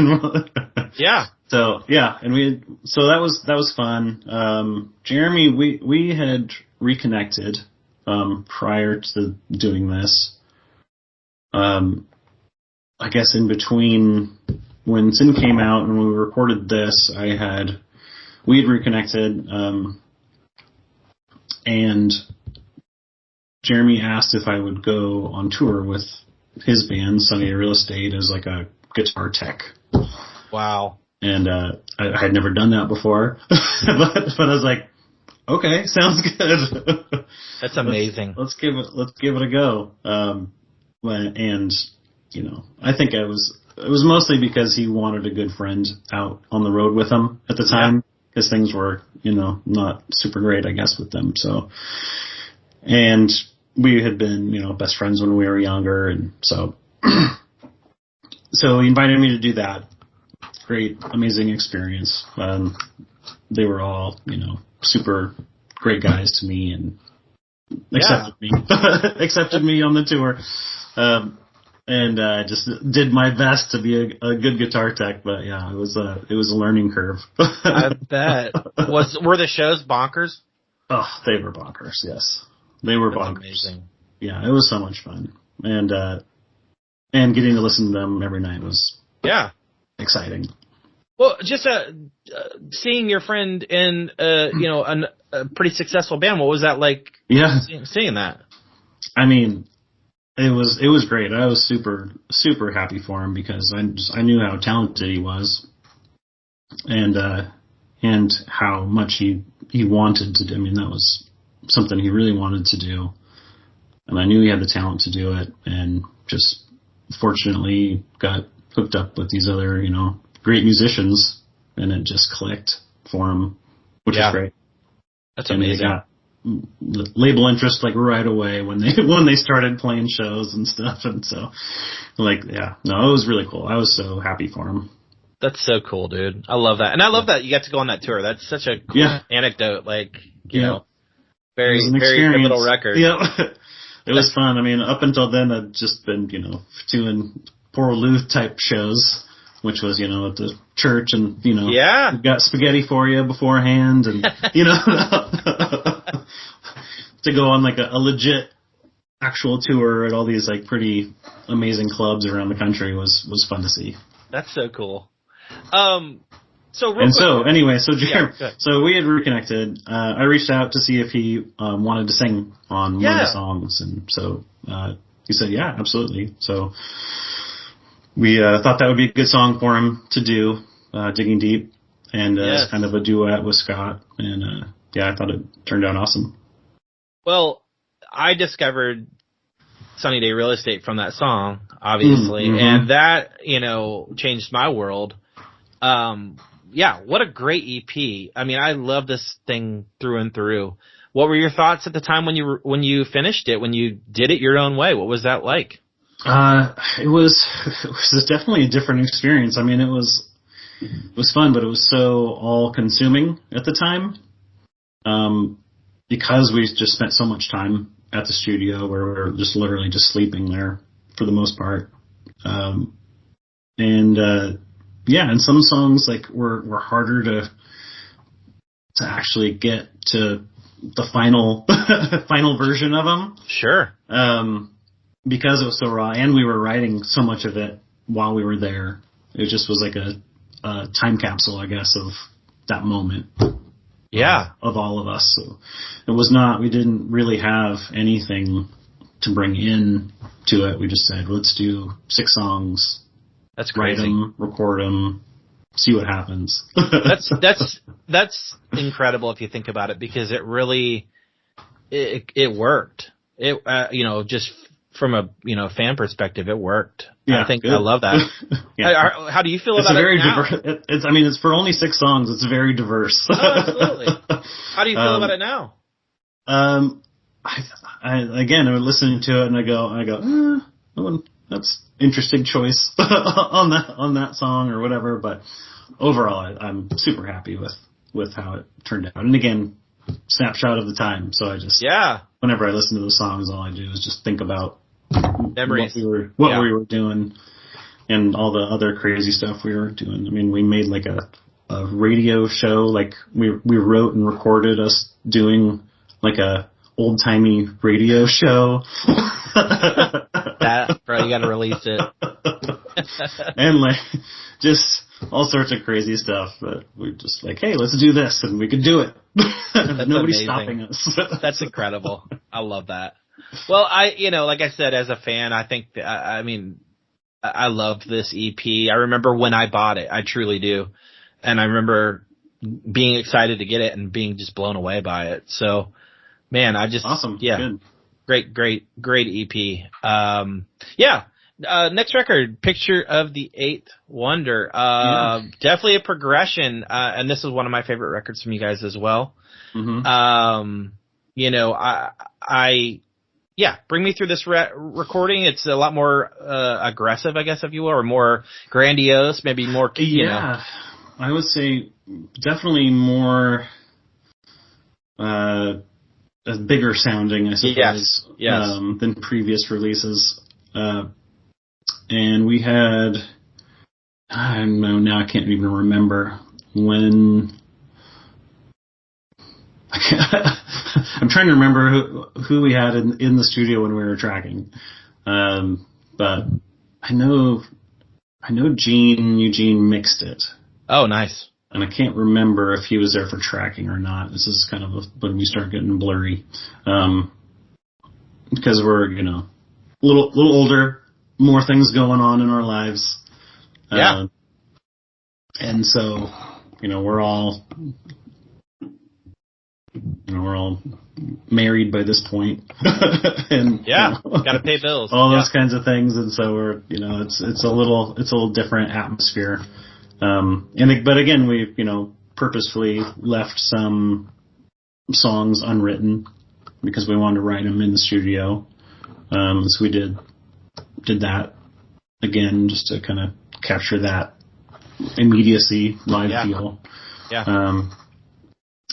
Speaker 4: So that was fun. Jeremy, we had reconnected prior to doing this. I guess in between when Sin came out and we recorded this, we had reconnected, and Jeremy asked if I would go on tour with his band, Sunny Real Estate, as like a guitar tech.
Speaker 2: Wow.
Speaker 4: And I had never done that before, but I was like, okay, sounds good.
Speaker 2: That's amazing.
Speaker 4: Let's give it a go. And I think it was mostly because he wanted a good friend out on the road with him at the time, because things were not super great, I guess, with them. So, and we had been best friends when we were younger, and so he invited me to do that. Great, amazing experience. They were all super great guys to me, and accepted me on the tour. And I just did my best to be a good guitar tech, but yeah, it was a learning curve.
Speaker 2: I bet. Were the shows bonkers?
Speaker 4: Oh, they were bonkers. Yes, they were bonkers.
Speaker 2: Amazing. Yeah,
Speaker 4: it was so much fun, and getting to listen to them every night was exciting.
Speaker 2: Well, just seeing your friend in a pretty successful band, what was that like?
Speaker 4: Yeah,
Speaker 2: seeing that.
Speaker 4: I mean, it was great. I was super, super happy for him because I knew how talented he was, and how much he wanted to do. I mean, that was something he really wanted to do, and I knew he had the talent to do it, and just fortunately got hooked up with these other, great musicians, and it just clicked for him, which is great.
Speaker 2: That's amazing.
Speaker 4: And they got label interest like right away when they started playing shows and stuff, and so it was really cool. I was so happy for him.
Speaker 2: That's so cool, dude. I love that, and I love that you got to go on that tour. That's such a cool anecdote. Very pivotal record.
Speaker 4: Yeah, it was fun. I mean, up until then, I'd just been doing Port Luth type shows. which was, you know, at the church and, you know,
Speaker 2: yeah,
Speaker 4: we've got spaghetti for you beforehand and, you know, to go on like a legit actual tour at all these like pretty amazing clubs around the country was fun to see.
Speaker 2: That's so cool. So
Speaker 4: we had reconnected. I reached out to see if he wanted to sing on one of the songs, and so he said, "Yeah, absolutely." So we thought that would be a good song for him to do, "Digging Deep," and as kind of a duet with Scott. And I thought it turned out awesome.
Speaker 2: Well, I discovered Sunny Day Real Estate from that song, obviously, and that, you know, changed my world. Yeah, what a great EP. I mean, I love this thing through and through. What were your thoughts at the time when you finished it, when you did it your own way? What was that like?
Speaker 4: It was definitely a different experience. I mean, it was fun, but it was so all-consuming at the time, because we just spent so much time at the studio where we were just literally just sleeping there for the most part. And some songs like were harder to actually get to the final version of them.
Speaker 2: Sure.
Speaker 4: Because it was so raw, and we were writing so much of it while we were there. It just was like a time capsule, I guess, of that moment.
Speaker 2: Yeah.
Speaker 4: Of all of us. So we didn't really have anything to bring in to it. We just said, let's do 6 songs.
Speaker 2: That's crazy.
Speaker 4: Write them, record them, see what happens.
Speaker 2: That's incredible if you think about it, because it really, it worked. It, you know, just from a, you know, fan perspective, it worked.
Speaker 4: Yeah,
Speaker 2: I think
Speaker 4: good.
Speaker 2: I love that.
Speaker 4: Yeah.
Speaker 2: How do you feel about it now?
Speaker 4: It's for only 6 songs. It's very diverse.
Speaker 2: Oh, absolutely. How do you feel about it now?
Speaker 4: I was listening to it and I go, that's interesting choice on that song or whatever. But overall, I'm super happy with how it turned out. And again, snapshot of the time. So I just, whenever I listen to the songs, all I do is just think about
Speaker 2: memories,
Speaker 4: what we were doing and all the other crazy stuff we were doing. I mean, we made like a radio show, like we wrote and recorded us doing like a old-timey radio show.
Speaker 2: That, bro, you gotta release it.
Speaker 4: And like just all sorts of crazy stuff, but we're just like, hey, let's do this, and we could do it. Nobody's stopping us.
Speaker 2: That's incredible. I love that. Well, like I said, as a fan, I think, I loved this EP. I remember when I bought it. I truly do. And I remember being excited to get it and being just blown away by it. So, man,
Speaker 4: awesome. Yeah.
Speaker 2: Good. Great EP. Next record, Picture of the Eighth Wonder. Definitely a progression. And this is one of my favorite records from you guys as well. Mm-hmm. Bring me through this recording. It's a lot more aggressive, I guess, if you will, or more grandiose, maybe more,
Speaker 4: I would say definitely more bigger sounding, I suppose, than previous releases. And we had, I don't know, now I can't even remember when. I'm trying to remember who we had in the studio when we were tracking. But I know Eugene mixed it.
Speaker 2: Oh, nice.
Speaker 4: And I can't remember if he was there for tracking or not. This is kind of when we start getting blurry. Because we're, a little older, more things going on in our lives.
Speaker 2: Yeah.
Speaker 4: And so, we're all married by this point. And
Speaker 2: gotta pay bills.
Speaker 4: All those kinds of things, and so we're it's a little different atmosphere. But again, we purposefully left some songs unwritten because we wanted to write them in the studio. So we did that again just to kind of capture that immediacy, live feel. Yeah.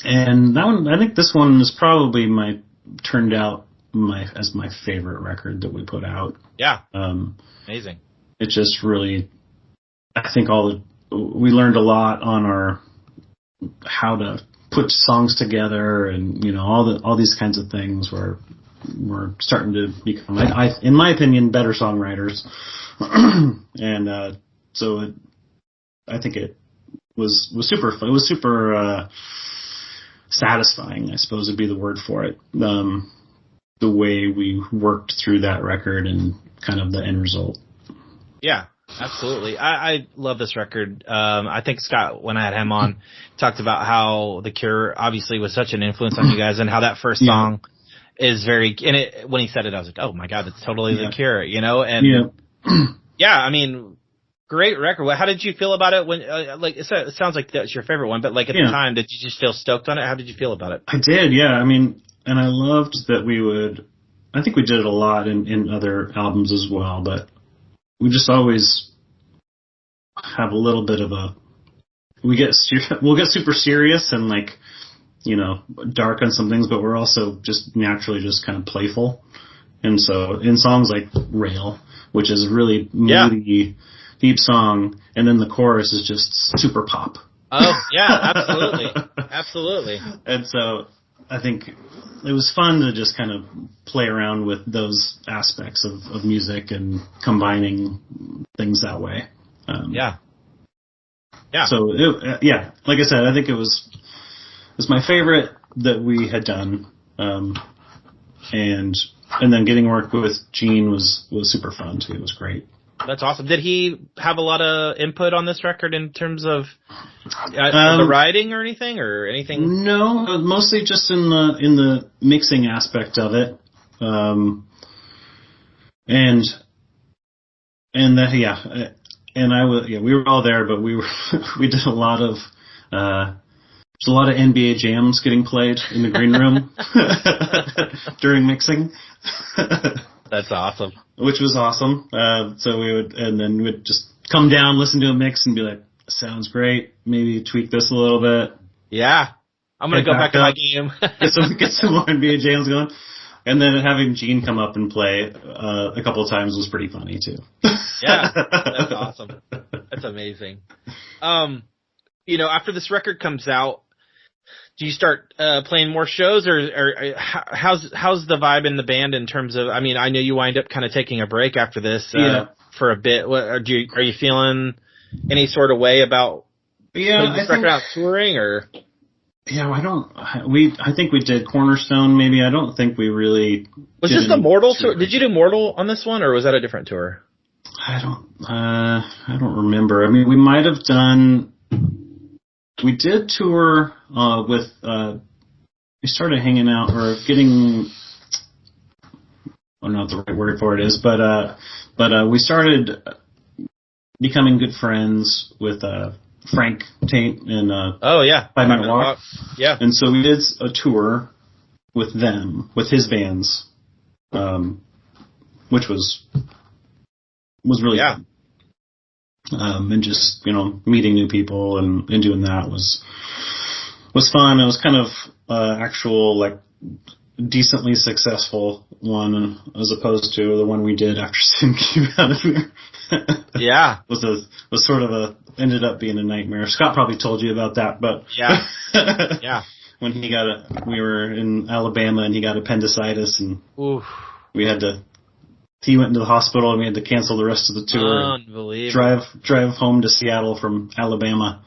Speaker 4: And that one, I think this one is probably turned out as my favorite record that we put out.
Speaker 2: Yeah. Amazing.
Speaker 4: It just really I think we learned a lot on how to put songs together, and all these kinds of things where we're starting to become, in my opinion, better songwriters. And so I think it was super fun. It was super satisfying, I suppose would be the word for it. The way we worked through that record and kind of the end result.
Speaker 2: Yeah, absolutely. I love this record. I think Scott, when I had him on, talked about how The Cure obviously was such an influence on you guys, and how that first song is very, and when he said it, I was like, oh my God, it's totally The Cure, and I mean, great record. How did you feel about it when, it sounds like that's your favorite one, but at the time, did you just feel stoked on it? How did you feel about it?
Speaker 4: I did, yeah. I mean, and I loved that I think we did it a lot in other albums as well, but we just always have a little bit of we'll get super serious and dark on some things, but we're also just naturally just kind of playful. And so in songs like Rail, which is a really moody, deep song, and then the chorus is just super pop.
Speaker 2: Oh, yeah, absolutely. Absolutely.
Speaker 4: And so I think it was fun to just kind of play around with those aspects of music and combining things that way.
Speaker 2: Yeah.
Speaker 4: So, like I said, I think it was my favorite that we had done. And then getting to work with Gene was super fun too. It was great.
Speaker 2: That's awesome. Did he have a lot of input on this record in terms of the writing or anything? No,
Speaker 4: mostly just in the mixing aspect of it. We were all there, but we did a lot of there's a lot of NBA jams getting played in the green room during mixing.
Speaker 2: That's awesome.
Speaker 4: Which was awesome. So we'd just come down, listen to a mix, and be like, sounds great. Maybe tweak this a little bit.
Speaker 2: Yeah. I'm going to go back to my game.
Speaker 4: get some more NBA jams going. And then having Gene come up and play a couple of times was pretty funny, too.
Speaker 2: Yeah. That's awesome. That's amazing. After this record comes out, do you start playing more shows, or how's the vibe in the band in terms of? I mean, I know you wind up kind of taking a break after this for a bit. Are you feeling any sort of way about putting this record out touring, or?
Speaker 4: Yeah, I think we did Cornerstone. Maybe I don't think we really.
Speaker 2: Was this the Mortal tour? Did you do Mortal on this one, or was that a different tour?
Speaker 4: I don't remember. I mean, we might have done. We did tour with. We started hanging out or getting. I don't know what the right word for it is, but we started becoming good friends with Frank Tate and 5 Minute Walk.
Speaker 2: Yeah,
Speaker 4: and so we did a tour with them, with his bands, which was really fun. And just meeting new people and doing that was fun. It was kind of actual decently successful one as opposed to the one we did after Sin came out of here.
Speaker 2: Yeah,
Speaker 4: was sort of ended up being a nightmare. Scott probably told you about that, but
Speaker 2: yeah.
Speaker 4: When we were in Alabama and he got appendicitis and we had to. He went into the hospital and we had to cancel the rest of the tour.
Speaker 2: Unbelievable.
Speaker 4: Drive home to Seattle from Alabama.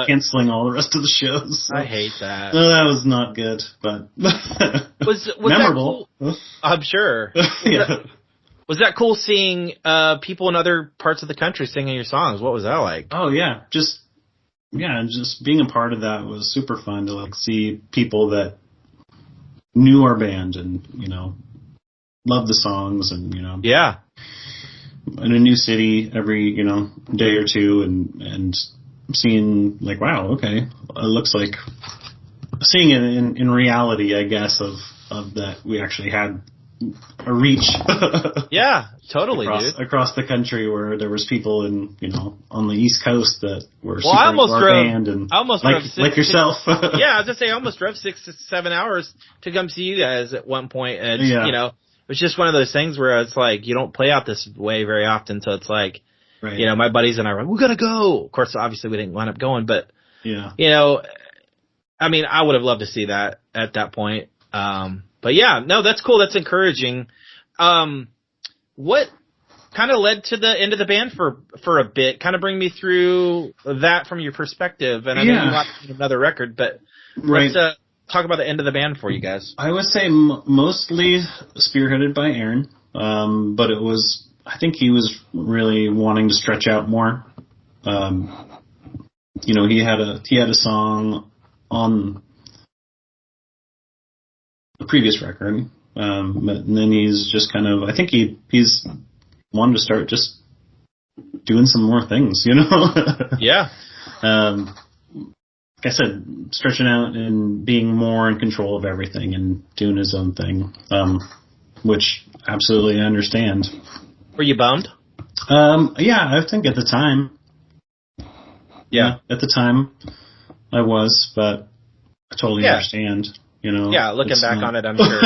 Speaker 4: Canceling all the rest of the shows. So.
Speaker 2: I hate that.
Speaker 4: No, that was not good, but
Speaker 2: was
Speaker 4: memorable.
Speaker 2: That cool? I'm sure. Was that cool seeing people in other parts of the country singing your songs? What was that like?
Speaker 4: Oh yeah, just being a part of that was super fun to see people that knew our band and loved the songs and in a new city every day or two and seeing wow, okay, it looks like seeing it in reality, I guess, of that we actually had a reach.
Speaker 2: Yeah, totally,
Speaker 4: across the country where there was people on the East Coast that were super
Speaker 2: I almost
Speaker 4: into our
Speaker 2: drove,
Speaker 4: band and
Speaker 2: I almost
Speaker 4: like yourself.
Speaker 2: Yeah, I was gonna say I almost drove 6 to 7 hours to come see you guys at one point, and it's just one of those things where it's like you don't play out this way very often, so it's like
Speaker 4: Right.
Speaker 2: You know, my buddies and I were like, we gotta go. Of course, obviously we didn't wind up going, but
Speaker 4: yeah,
Speaker 2: you know, I mean, I would have loved to see that at that point. But yeah, no, that's cool. That's encouraging. What kind of led to the end of the band for a bit? Kind of bring me through that from your perspective. And I know you watched another record, but let's talk about the end of the band for you guys.
Speaker 4: I would say mostly spearheaded by Aaron, but I think he was really wanting to stretch out more. You know, he had a song on the previous record, but then he's just kind of, I think he's wanted to start just doing some more things, you know?
Speaker 2: Yeah.
Speaker 4: Like I said, stretching out and being more in control of everything and doing his own thing, which absolutely I understand.
Speaker 2: Were you bummed?
Speaker 4: Yeah, I think at the time.
Speaker 2: Yeah.
Speaker 4: At the time, I was, but I totally understand. You know.
Speaker 2: Yeah, looking back on it, I'm sure.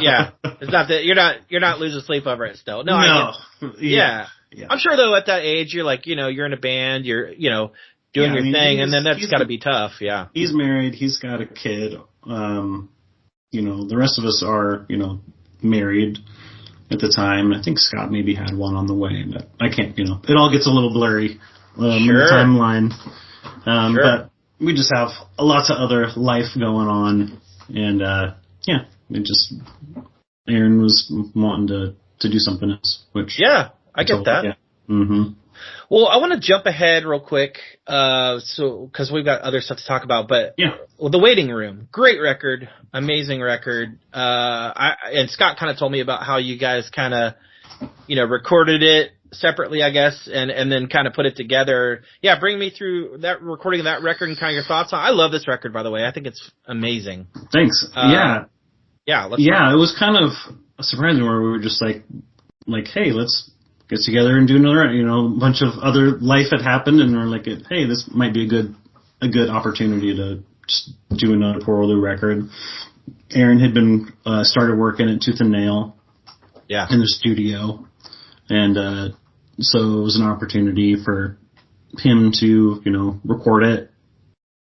Speaker 2: Yeah. It's not that you're not losing sleep over it still. No. Yeah. I'm sure though at that age you're like, you know, you're in a band, you're, you know, doing your thing, and then that's got to be tough. Yeah.
Speaker 4: He's married. He's got a kid. You know, the rest of us are, you know, married at the time. I think Scott maybe had one on the way, but I can't, you know, it all gets a little blurry in the timeline. But we just have lots of other life going on. And, Aaron was wanting to do something else, which.
Speaker 2: Yeah, I get that.
Speaker 4: Yeah. Mm-hmm.
Speaker 2: Well, I want to jump ahead real quick, because we've got other stuff to talk about, but The Waiting Room, great record, amazing record. And Scott kind of told me about how you guys kind of, you know, recorded it separately, I guess, and then kind of put it together. Yeah, bring me through that recording of that record and kind of your thoughts on it. I love this record, by the way. I think it's amazing.
Speaker 4: Thanks.
Speaker 2: Yeah,
Speaker 4: it was kind of surprising where we were just like, hey, let's get together and do another, you know, a bunch of other life had happened, and we're like, hey, this might be a good opportunity to just do another Poor Lou record. Aaron had been started working at Tooth and Nail, in the studio, and so it was an opportunity for him to, you know, record it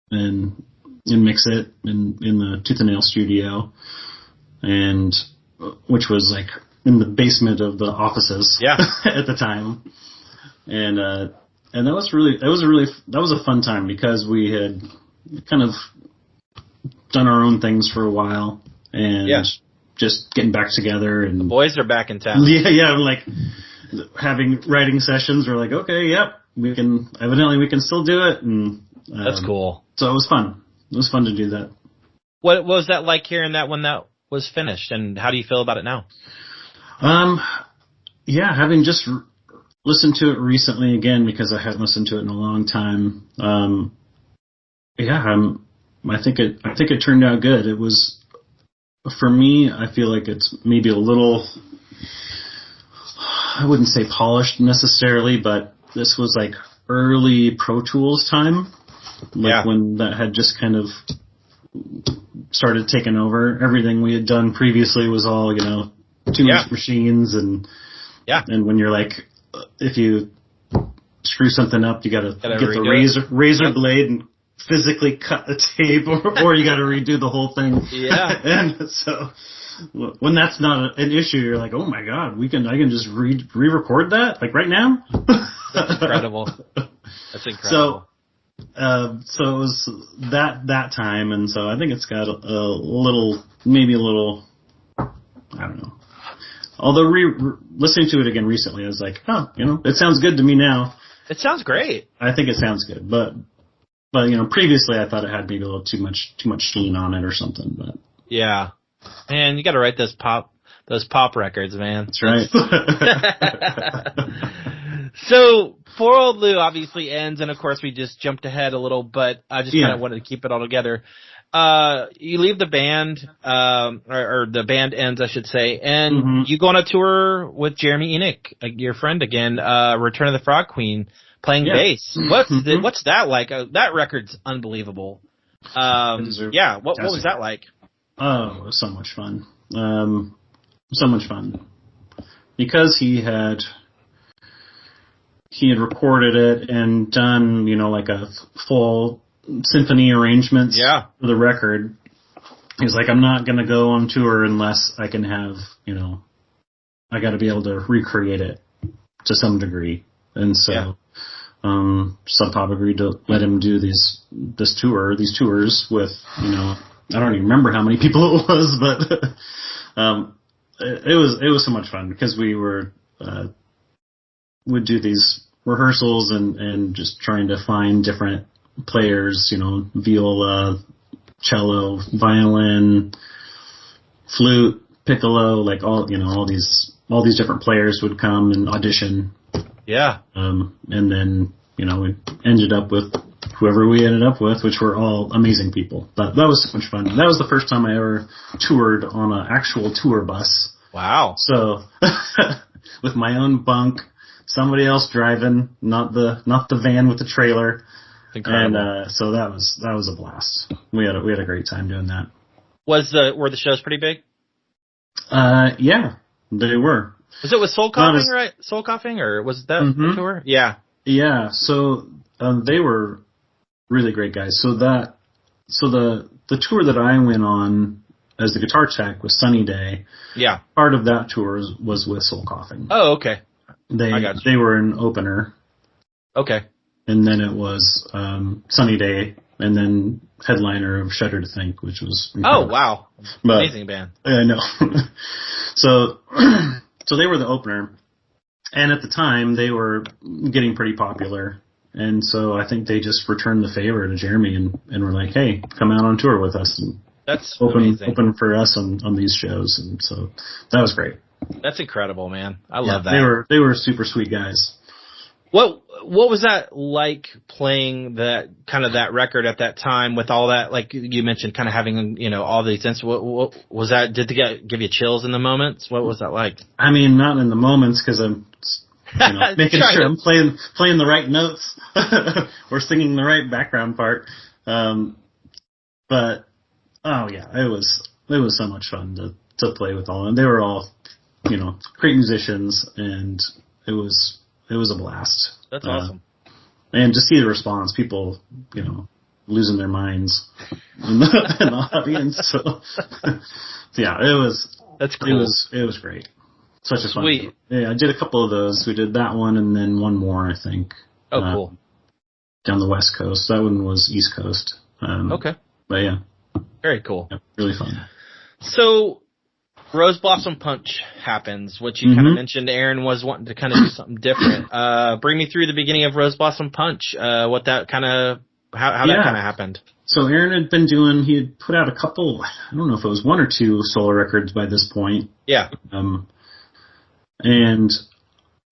Speaker 4: and mix it in the Tooth and Nail studio, and which was like in the basement of the offices at the time. And that was a fun time because we had kind of done our own things for a while and just getting back together, and
Speaker 2: the boys are back in town.
Speaker 4: Yeah, like having writing sessions. We're like, okay, we can still do it. And
Speaker 2: that's cool.
Speaker 4: So it was fun. It was fun to do that.
Speaker 2: What was that like hearing that when that was finished, and how do you feel about it now?
Speaker 4: Having just listened to it recently again, because I hadn't listened to it in a long time. I think it turned out good. It was, for me, I feel like it's maybe a little, I wouldn't say polished necessarily, but this was like early Pro Tools time, when that had just kind of started taking over. Everything we had done previously was all, you know, too much machines, and when you're like, if you screw something up, you gotta get the razor blade and physically cut the tape, or you gotta redo the whole thing. Yeah. And so when that's not an issue, you're like, oh my god, I can just re-record that like right now.
Speaker 2: That's incredible. That's incredible.
Speaker 4: So it was that time, and so I think it's got maybe a little, I don't know. Although listening to it again recently, I was like, oh, you know, it sounds good to me now.
Speaker 2: It sounds great.
Speaker 4: I think it sounds good, but you know, previously I thought it had maybe a little too much sheen on it or something. But
Speaker 2: yeah, man, you got to write those pop records, man.
Speaker 4: That's right.
Speaker 2: So Poor Old Lou obviously ends, and of course we just jumped ahead a little, but I just kind of wanted to keep it all together. You leave the band, or the band ends, I should say, and you go on a tour with Jeremy Enoch, your friend again, Return of the Frog Queen, playing bass. What's that like? That record's unbelievable. What was that like?
Speaker 4: Oh, it was so much fun. So much fun. Because he had he had recorded it and done, like a full symphony arrangements for the record. He's like, I'm not going to go on tour unless I can have, I got to be able to recreate it to some degree. And so Sub Pop agreed to let him do these tours with, I don't even remember how many people it was, but it was so much fun because we would do these rehearsals and just trying to find different players, viola, cello, violin, flute, piccolo, like all these different players would come and audition.
Speaker 2: Yeah.
Speaker 4: And then, we ended up with whoever we ended up with, which were all amazing people. But that was so much fun. That was the first time I ever toured on an actual tour bus.
Speaker 2: Wow.
Speaker 4: So, with my own bunk, somebody else driving, not the van with the trailer.
Speaker 2: Incredible.
Speaker 4: And so that was a blast. We had a great time doing that.
Speaker 2: Were the shows pretty big?
Speaker 4: Yeah, they were.
Speaker 2: Was it with Soul Coughing, right? Soul Coughing, or was that the tour? Yeah.
Speaker 4: Yeah. So they were really great guys. So the tour that I went on as the guitar tech was Sunny Day.
Speaker 2: Yeah.
Speaker 4: Part of that tour was with Soul Coughing.
Speaker 2: Oh, okay.
Speaker 4: They were an opener.
Speaker 2: Okay.
Speaker 4: And then it was Sunny Day, and then headliner of Shudder to Think, which was incredible.
Speaker 2: Oh, wow. Amazing band.
Speaker 4: I know. So they were the opener, and at the time they were getting pretty popular, and so I think they just returned the favor to Jeremy and were like, hey, come out on tour with us and
Speaker 2: that's
Speaker 4: open for us on these shows, and so that was great.
Speaker 2: That's incredible, man. I love that.
Speaker 4: They were super sweet guys.
Speaker 2: What was that like playing that record at that time with all that, like you mentioned, kind of having, all these things? What was that? Did it give you chills in the moments? What was that like?
Speaker 4: I mean, not in the moments because I'm making sure I'm playing the right notes or singing the right background part. But oh yeah, it was so much fun to play with all of them. They were all, great musicians, and it was a blast.
Speaker 2: That's awesome.
Speaker 4: And to see the response, people, losing their minds in the audience. So, yeah, that's cool. It was great. Such a fun show. Yeah, I did a couple of those. We did that one and then one more, I think.
Speaker 2: Oh, cool.
Speaker 4: Down the West Coast. That one was East Coast.
Speaker 2: Okay.
Speaker 4: But yeah.
Speaker 2: Very cool.
Speaker 4: Yeah, really fun.
Speaker 2: So, Rose Blossom Punch happens, which you kind of mentioned. Aaron was wanting to kind of do something different. Bring me through the beginning of Rose Blossom Punch. What that kind of, how that kind of happened.
Speaker 4: So Aaron he had put out a couple, I don't know if it was one or two solo records by this point.
Speaker 2: Yeah.
Speaker 4: And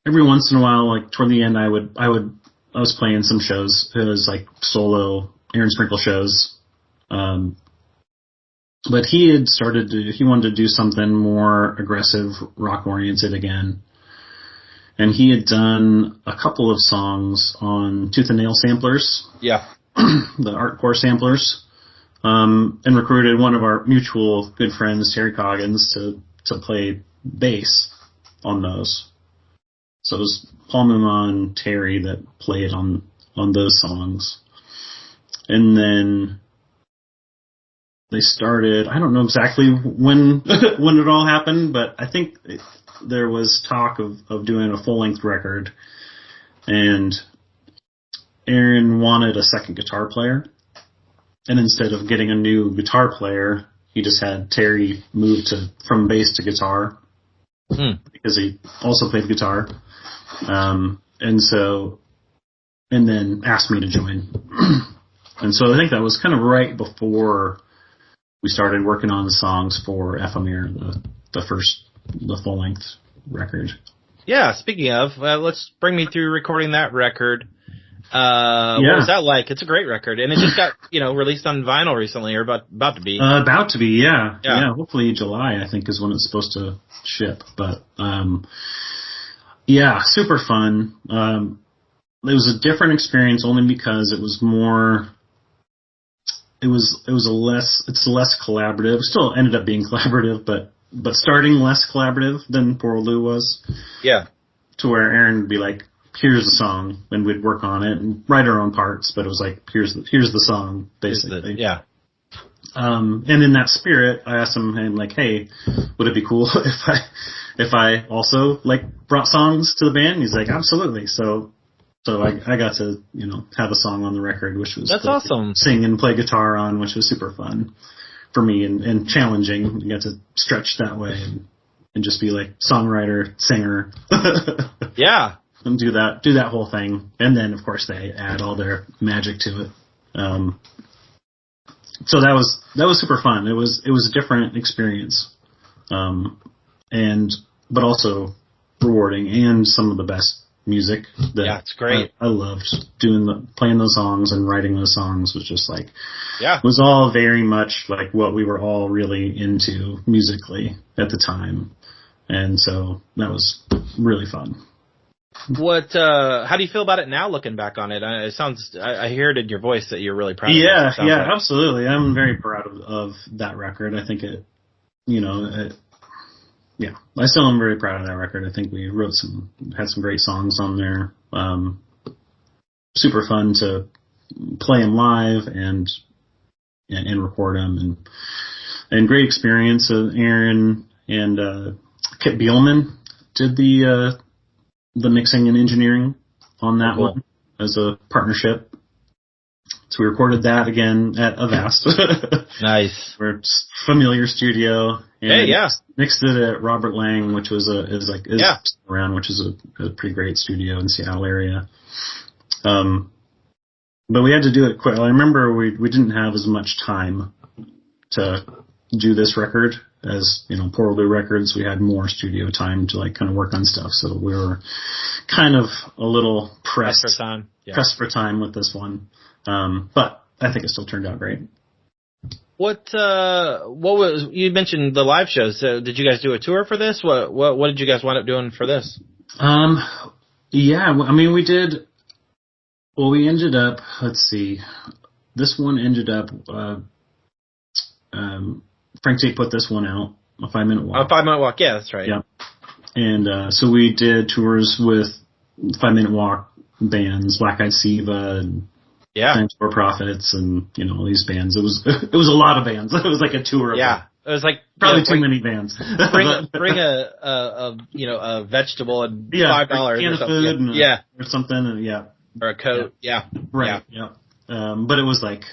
Speaker 4: every once in a while, like toward the end, I was playing some shows. It was like solo Aaron Sprinkle shows. But he wanted to do something more aggressive, rock-oriented again. And he had done a couple of songs on Tooth and Nail samplers.
Speaker 2: Yeah.
Speaker 4: The Artcore samplers. And recruited one of our mutual good friends, Terry Coggins, to play bass on those. So it was Paul Muma and Terry that played on those songs. And then they started, I don't know exactly when it all happened, but I think there was talk of doing a full-length record, and Aaron wanted a second guitar player, and instead of getting a new guitar player, he just had Terry move from bass to guitar, because he also played guitar, and then asked me to join. And so I think that was kind of right before we started working on the songs for Ephemera, the full-length record.
Speaker 2: Yeah, speaking of, let's bring me through recording that record. What was that like? It's a great record, and it just got released on vinyl recently, or about to be.
Speaker 4: About to be, yeah. Hopefully July, I think, is when it's supposed to ship. But super fun. It was a different experience only because it was more. It's less collaborative. Still ended up being collaborative, but starting less collaborative than Poor Lou was.
Speaker 2: Yeah.
Speaker 4: To where Aaron would be like, here's the song, and we'd work on it and write our own parts, but it was like, here's the song, basically. And in that spirit, I asked him, like, hey, would it be cool if I also, like, brought songs to the band? And he's like, absolutely. So I got to, have a song on the record, which was
Speaker 2: awesome.
Speaker 4: Sing and play guitar on, which was super fun for me and challenging. You got to stretch that way and just be like songwriter, singer.
Speaker 2: Yeah.
Speaker 4: And do that whole thing. And then, of course, they add all their magic to it. So that was super fun. It was a different experience. But also rewarding and some of the best music.
Speaker 2: It's great.
Speaker 4: I loved playing those songs and writing those songs. Was just like,
Speaker 2: it
Speaker 4: was all very much like what we were all really into musically at the time. And so that was really fun.
Speaker 2: How do you feel about it now, looking back on it? It sounds, I hear it in your voice that you're really proud of it.
Speaker 4: Yeah, absolutely. I'm very proud of that record. I think it, I still am very proud of that record. I think we had some great songs on there. Super fun to play them live and record them, and great experience. Aaron and Kit Bielman did the mixing and engineering on that one as a partnership. So we recorded that again at Avast.
Speaker 2: Nice.
Speaker 4: We're a familiar studio. And
Speaker 2: yeah.
Speaker 4: Mixed it at Robert Lang, which was around, which is a pretty great studio in the Seattle area. But we had to do it quick. I remember we didn't have as much time to do this record as, Poor Blue Records. We had more studio time to like kind of work on stuff. So we were kind of a little pressed for time with this one. But I think it still turned out great.
Speaker 2: What was, you mentioned the live shows. So did you guys do a tour for this? What did you guys wind up doing for this?
Speaker 4: Yeah, I mean, we did, we ended up, let's see, this one ended up, Frank Tate put this one out, a 5-minute walk.
Speaker 2: A 5-minute walk, yeah, that's right.
Speaker 4: Yeah. And, so we did tours with 5-minute walk bands, Black Eyed Siva and Times for Profits and, all these bands. It was a lot of bands. It was like a tour.
Speaker 2: Yeah. It was like
Speaker 4: probably too many bands.
Speaker 2: Bring a vegetable and $5 or something.
Speaker 4: Or something.
Speaker 2: Or a coat. Yeah.
Speaker 4: Right. Yeah. But it was like,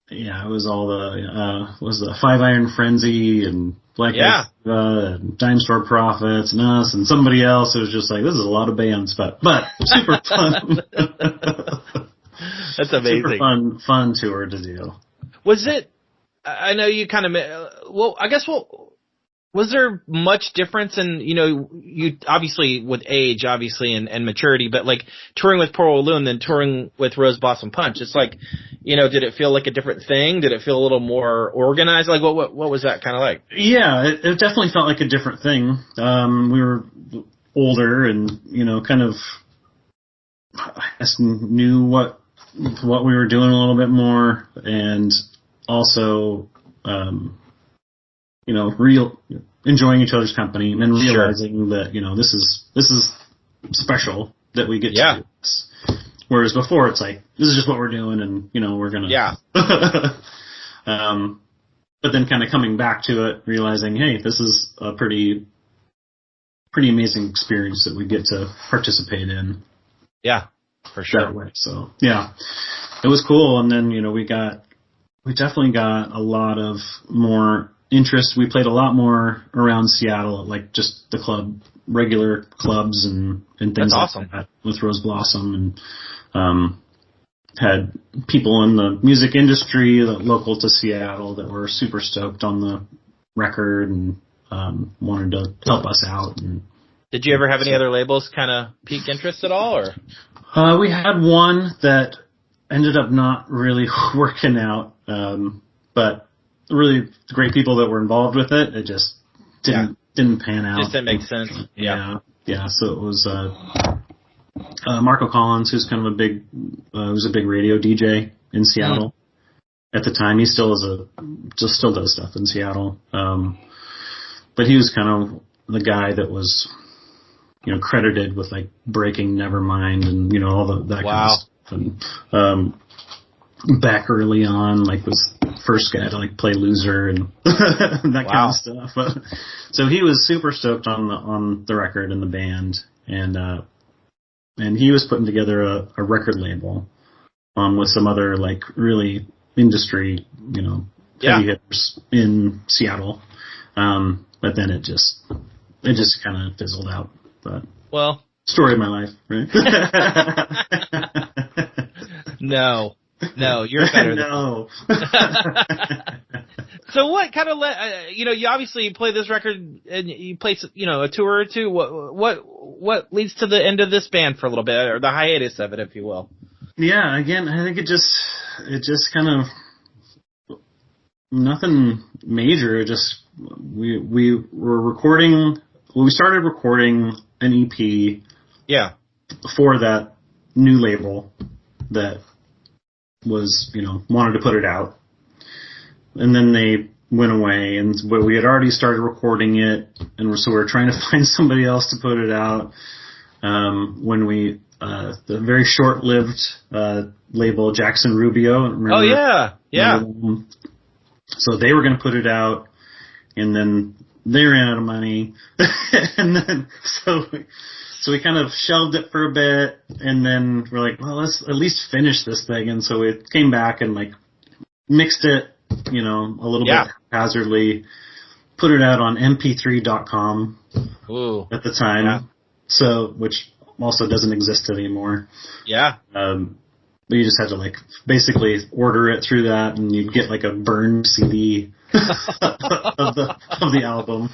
Speaker 4: it was all the Five Iron Frenzy and Black Eyed Siva and Dime Store Profits and us and somebody else. It was just like, this is a lot of bands, but super fun.
Speaker 2: That's amazing.
Speaker 4: Super fun tour to do.
Speaker 2: Was it? I know you kind of. Was there much difference in, you obviously with age, and maturity, but like touring with Poor Old Loon than touring with Rose Blossom Punch? It's like, did it feel like a different thing? Did it feel a little more organized? Like what was that kind of like? Yeah,
Speaker 4: it definitely felt like a different thing. We were older and, kind of, I guess, knew what we were doing a little bit more, and also, enjoying each other's company and realizing that, this is special that we get to do this. Whereas before it's like, this is just what we're doing and, we're going to. But then kind of coming back to it, realizing, hey, this is a pretty amazing experience that we get to participate in.
Speaker 2: Yeah, for sure.
Speaker 4: That way. So, it was cool. And then, we definitely got a lot of more interest. We played a lot more around Seattle, like just the regular clubs and things like that with Rose Blossom, and had people in the music industry local to Seattle that were super stoked on the record and wanted to help us out. And
Speaker 2: did you ever have any other labels kind of pique interest at all, or?
Speaker 4: We had one that ended up not really working out, but really great people that were involved with it. It just didn't pan out.
Speaker 2: Just didn't make sense.
Speaker 4: Yeah. So it was Marco Collins, who's kind of was a big radio DJ in Seattle at the time. He still does stuff in Seattle. But he was kind of the guy that was credited with like breaking Nevermind and all that kind of stuff. And back early on, like was first guy to like play Loser and that kind of stuff. So he was super stoked on the record and the band, and he was putting together a record label with some other like really industry heavy hitters in Seattle. But then it just kind of fizzled out. But story of my life, right?
Speaker 2: No, you're better.
Speaker 4: No.
Speaker 2: So what kind of you obviously play this record and you play a tour or two. What leads to the end of this band for a little bit, or the hiatus of it, if you will? Yeah,
Speaker 4: again, I think it just kind of nothing major. Just we were recording. Well, we started recording an EP.
Speaker 2: Yeah.
Speaker 4: For that new label that was wanted to put it out. And then they went away, but we had already started recording it, and so we were trying to find somebody else to put it out. When the very short-lived label Jackson Rubio. Remember,
Speaker 2: oh yeah.
Speaker 4: So they were going to put it out, and then they ran out of money, and then so we kind of shelved it for a bit, and then we're like, well, let's at least finish this thing, and so we came back and like mixed it. A little bit haphazardly, put it out on mp3.com at the time, so which also doesn't exist anymore.
Speaker 2: Yeah.
Speaker 4: But you just had to like basically order it through that, and you'd get like a burned CD of the album,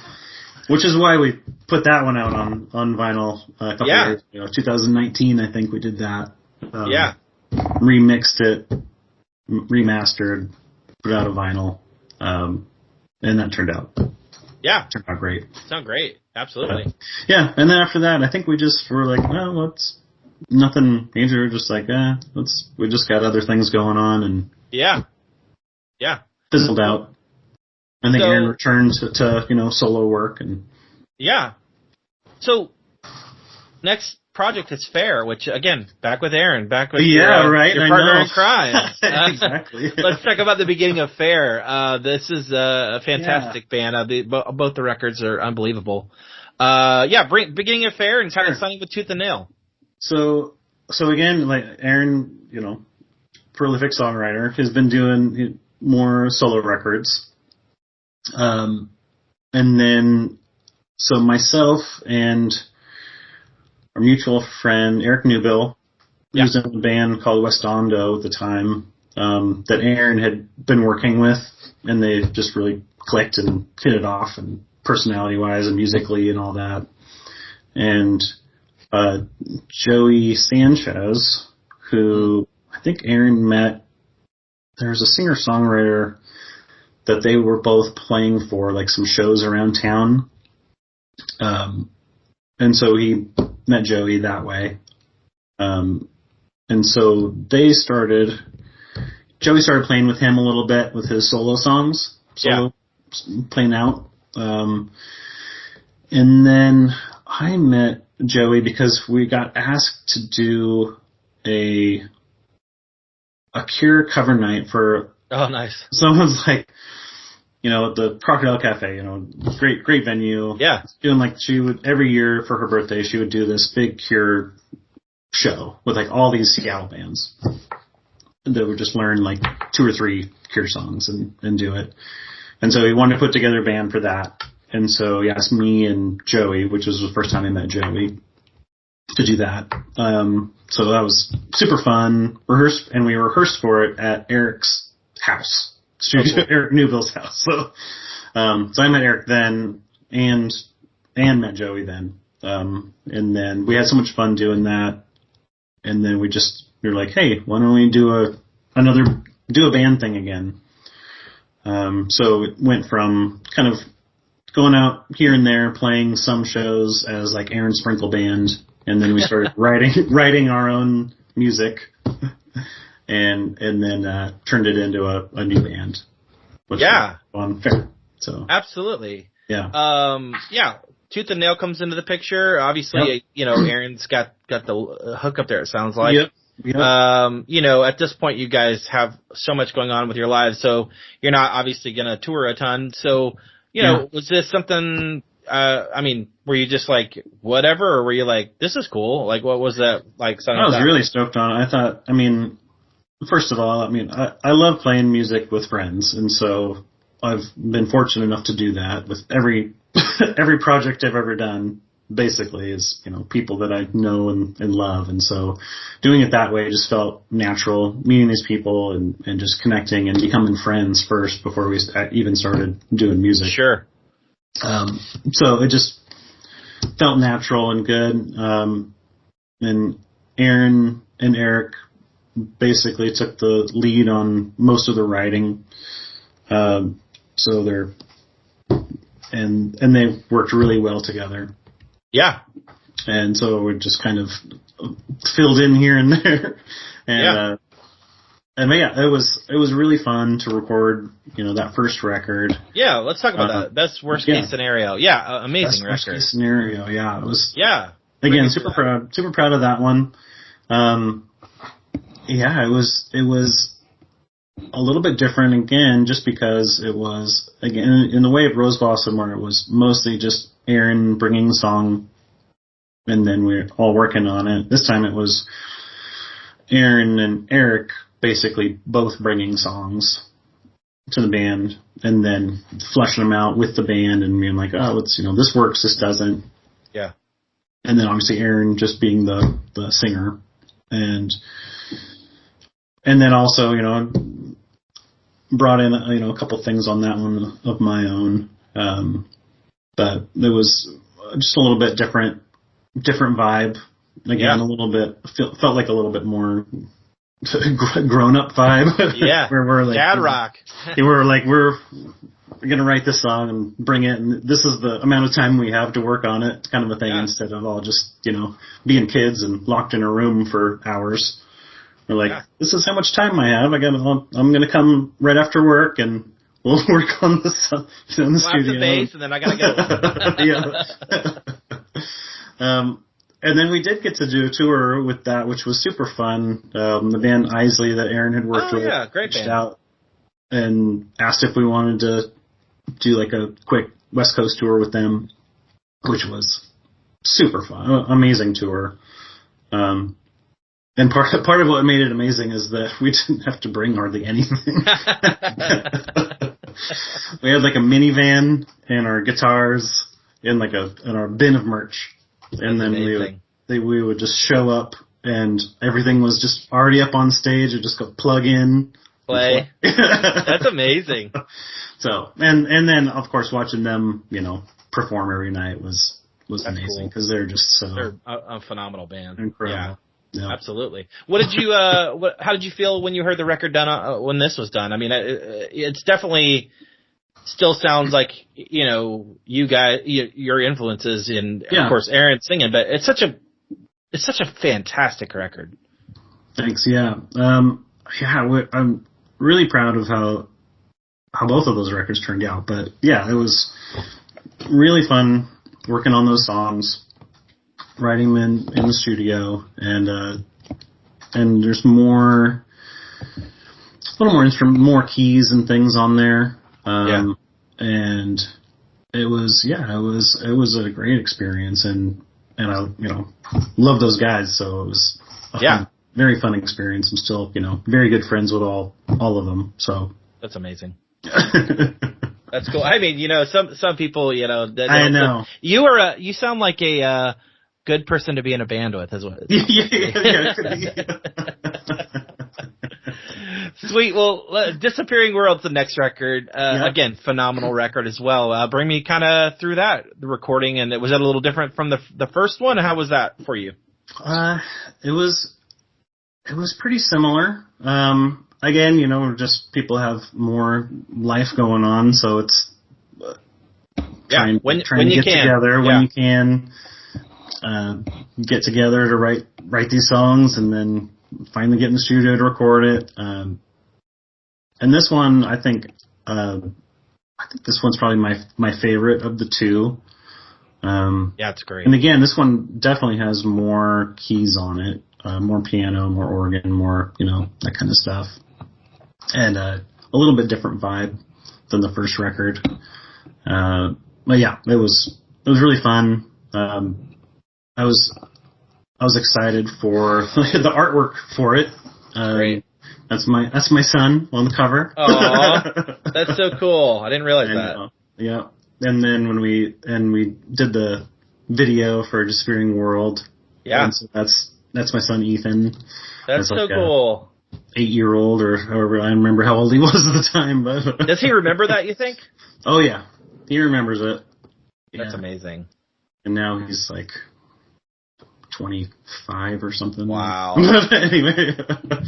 Speaker 4: which is why we put that one out on vinyl a couple years ago. 2019, I think we did that. Remixed it, remastered, put out a vinyl, and that turned out great.
Speaker 2: Sound great, absolutely.
Speaker 4: And then after that, I think we just were like, well, let's nothing major, just like we just got other things going on, and fizzled out. I think Aaron returned to solo work, and
Speaker 2: So next project is Fair, which again, back with Aaron, back with
Speaker 4: right,
Speaker 2: your partner in crime.
Speaker 4: Exactly.
Speaker 2: Let's talk about the beginning of Fair. This is a fantastic band. Both the records are unbelievable. Beginning of Fair and kind of signing with tooth and nail. So again, like Aaron, prolific songwriter, has been doing more solo records. And then, so myself and our mutual friend, Eric Newbill, who was in a band called West Ondo at the time, that Aaron had been working with, and they just really clicked and hit it off, and personality-wise and musically and all that. And Joey Sanchez, who I think Aaron met, there's a singer-songwriter that they were both playing for, like some shows around town. And so he met Joey that way. And so Joey started playing with him a little bit with his solo songs. Playing out. And then I met Joey because we got asked to do a Cure cover night for. Oh, nice.
Speaker 4: Someone's like, the Crocodile Cafe, great venue.
Speaker 2: Yeah.
Speaker 4: Doing like, she would, every year for her birthday, she would do this big Cure show with like all these Seattle bands. And they would just learn like 2 or 3 Cure songs and do it. And so he wanted to put together a band for that. And so he asked me and Joey, which was the first time I met Joey, to do that. So that was super fun. We rehearsed for it at Eric's house, studio, Eric Newbill's house. So I met Eric then and met Joey then. And then we had so much fun doing that. And then we were like, hey, why don't we do a band thing again? So it went from kind of going out here and there, playing some shows as like Aaron Sprinkle Band, and then we started writing our own music, and then turned it into a new band. Which was on Fair. So
Speaker 2: absolutely.
Speaker 4: Yeah.
Speaker 2: Tooth and Nail comes into the picture. Obviously, Aaron's got the hook up there, it sounds like.
Speaker 4: Yep.
Speaker 2: At this point, you guys have so much going on with your lives, so you're not obviously going to tour a ton. So, was this something, were you just like, whatever, or were you like, this is cool? Like, what was that like?
Speaker 4: I was really stoked on it. I thought, first of all, I love playing music with friends, and so I've been fortunate enough to do that with every project I've ever done. Basically, is people that I know and love, and so doing it that way just felt natural. Meeting these people and just connecting and becoming friends first before we even started doing music.
Speaker 2: Sure.
Speaker 4: So it just felt natural and good. And Aaron and Eric basically took the lead on most of the writing. So and they worked really well together.
Speaker 2: Yeah.
Speaker 4: And so we just kind of filled in here and there. And, it was really fun to record, that first record.
Speaker 2: Yeah, let's talk about that. Best worst case scenario. Yeah, amazing
Speaker 4: Best
Speaker 2: record.
Speaker 4: Worst case scenario, yeah. It was,
Speaker 2: again,
Speaker 4: super proud of that one. It was a little bit different again, just because it was, again, in the way of Rose Blossom, where it was mostly just Aaron bringing the song and then we're all working on it. This time it was Aaron and Eric basically both bringing songs to the band and then fleshing them out with the band and being like, oh, it's, this works, this doesn't.
Speaker 2: Yeah.
Speaker 4: And then obviously Aaron just being the singer. And then also, brought in, a couple things on that one of my own. But it was just a little bit different vibe. Again, a little bit, felt like a little bit more grown up vibe.
Speaker 2: Yeah.
Speaker 4: Where we're like,
Speaker 2: dad rock.
Speaker 4: we're going to write this song and bring it, and this is the amount of time we have to work on it, kind of a thing, instead of all just, being kids and locked in a room for hours. We're like, this is how much time I have. I'm going to come right after work and we'll work on this, in the studio.
Speaker 2: The bass, and then I got to
Speaker 4: go. And then we did get to do a tour with that, which was super fun. The band Isley that Aaron had worked with
Speaker 2: great
Speaker 4: reached
Speaker 2: band.
Speaker 4: out and asked if we wanted to do like a quick West Coast tour with them, which was super fun, amazing tour. And part of what made it amazing is that we didn't have to bring hardly anything. We had like a minivan and our guitars and our bin of merch. And then we would just show up and everything was just already up on stage. It just go plug in.
Speaker 2: Play. That's amazing.
Speaker 4: So, and then of course watching them, perform every night was amazing because they're just
Speaker 2: they're a phenomenal band.
Speaker 4: Incredible.
Speaker 2: Yeah. Absolutely. What did you? How did you feel when you heard the record done? When this was done? I mean, it's definitely still sounds like you guys, your influences, and of course Aaron singing. But it's such a fantastic record.
Speaker 4: Thanks. Yeah. I'm really proud of how both of those records turned out. But yeah, it was really fun working on those songs. Writing them in the studio, and there's a little more keys and things on there. And it was a great experience, and I love those guys, so it was a very fun experience. I'm still very good friends with all of them. So
Speaker 2: that's amazing. That's cool. I mean, some people,
Speaker 4: I know
Speaker 2: you sound like a good person to be in a band with, is what it is. Sweet. Well, Disappearing World's the next record. Again, phenomenal record as well. Bring me kind of through that, the recording, and was that a little different from the first one? How was that for you?
Speaker 4: It was pretty similar. Again, just people have more life going on, so it's trying to get together when you can. Get together to write these songs and then finally get in the studio to record it. And this one, I think this one's probably my favorite of the two.
Speaker 2: Yeah, it's great.
Speaker 4: And again, this one definitely has more keys on it, more piano, more organ, more, that kind of stuff. And a little bit different vibe than the first record. But yeah, it was really fun. I was excited for the artwork for it.
Speaker 2: Great.
Speaker 4: That's my son on the cover.
Speaker 2: Aww, that's so cool. I didn't realize that.
Speaker 4: Yeah. And then when we did the video for Despairing World.
Speaker 2: Yeah.
Speaker 4: So that's my son Ethan.
Speaker 2: That's so cool.
Speaker 4: 8-year-old or however, I don't remember how old he was at the time, but
Speaker 2: does he remember that, you think?
Speaker 4: Oh yeah. He remembers it.
Speaker 2: That's amazing.
Speaker 4: And now he's like 25 or something.
Speaker 2: Wow.
Speaker 4: Anyway.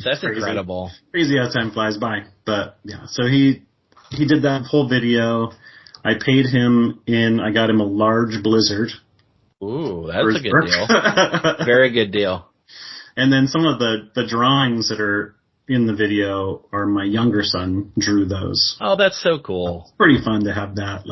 Speaker 2: That's incredible.
Speaker 4: Crazy how time flies by. But yeah, so he did that whole video. I paid him I got him a large Blizzard.
Speaker 2: Ooh, that's a good deal. Very good deal.
Speaker 4: And then some of the drawings that are in the video are my younger son drew those.
Speaker 2: Oh, that's so cool.
Speaker 4: It's pretty fun to have that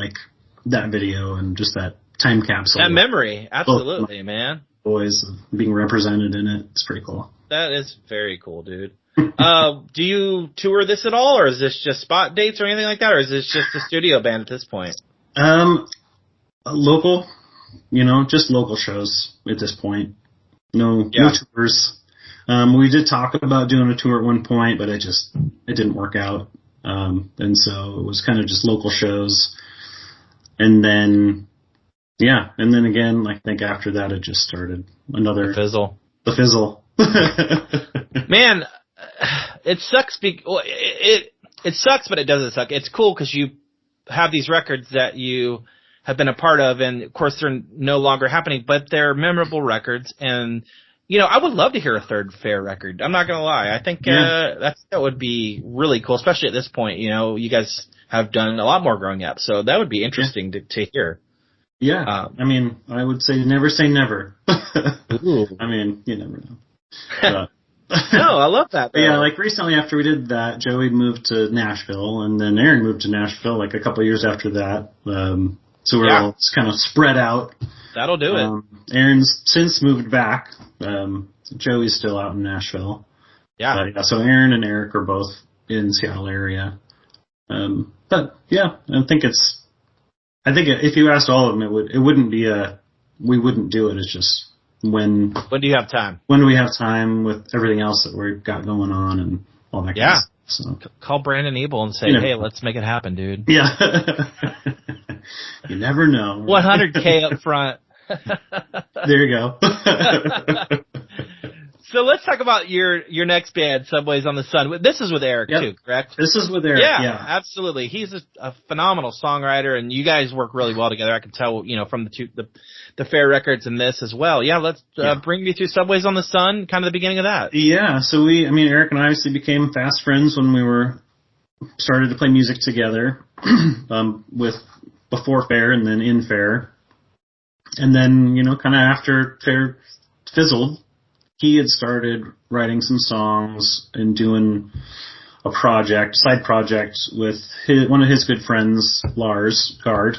Speaker 4: video and just that time capsule.
Speaker 2: That memory. Absolutely, man.
Speaker 4: Boys being represented in it. It's pretty cool.
Speaker 2: That is very cool, dude. Do you tour this at all, or is this just spot dates or anything like that, or is this just a studio band at this point?
Speaker 4: Local, just local shows at this point. No tours. We did talk about doing a tour at one point, but it didn't work out. And so it was kind of just local shows. And then, again, I think after that it just started another... The fizzle.
Speaker 2: Man, it sucks. It sucks, but it doesn't suck. It's cool because you have these records that you have been a part of, and of course they're no longer happening, but they're memorable records. And I would love to hear a third Fair record. I'm not gonna lie. I think that would be really cool, especially at this point. You guys have done a lot more growing up, so that would be interesting to hear.
Speaker 4: Yeah, I would say never say never.
Speaker 2: Ooh.
Speaker 4: You never know.
Speaker 2: No, I love that.
Speaker 4: Yeah, recently after we did that, Joey moved to Nashville, and then Aaron moved to Nashville a couple of years after that. So we're all just kind of spread out.
Speaker 2: That'll do it.
Speaker 4: Aaron's since moved back. Joey's still out in Nashville.
Speaker 2: Yeah.
Speaker 4: So Aaron and Eric are both in the Seattle area. But yeah, I think if you asked all of them, it wouldn't be we wouldn't do it. It's just when
Speaker 2: do you have time?
Speaker 4: When do we have time with everything else that we've got going on and all that kind of stuff. So.
Speaker 2: Call Brandon Ebel and say, hey, let's make it happen, dude.
Speaker 4: Yeah. You never know.
Speaker 2: 100K up front.
Speaker 4: There you go.
Speaker 2: So let's talk about your next band, Subways on the Sun. This is with Eric too, correct?
Speaker 4: This is with Eric. Yeah,
Speaker 2: absolutely. He's a phenomenal songwriter, and you guys work really well together. I can tell, from the Fair records and this as well. Yeah, let's bring me through Subways on the Sun, kind of the beginning of that.
Speaker 4: Yeah, so Eric and I obviously became fast friends when we started to play music together, with before Fair and then in Fair. And then, kind of after Fair fizzled, he had started writing some songs and doing a side project with one of his good friends, Lars Gard,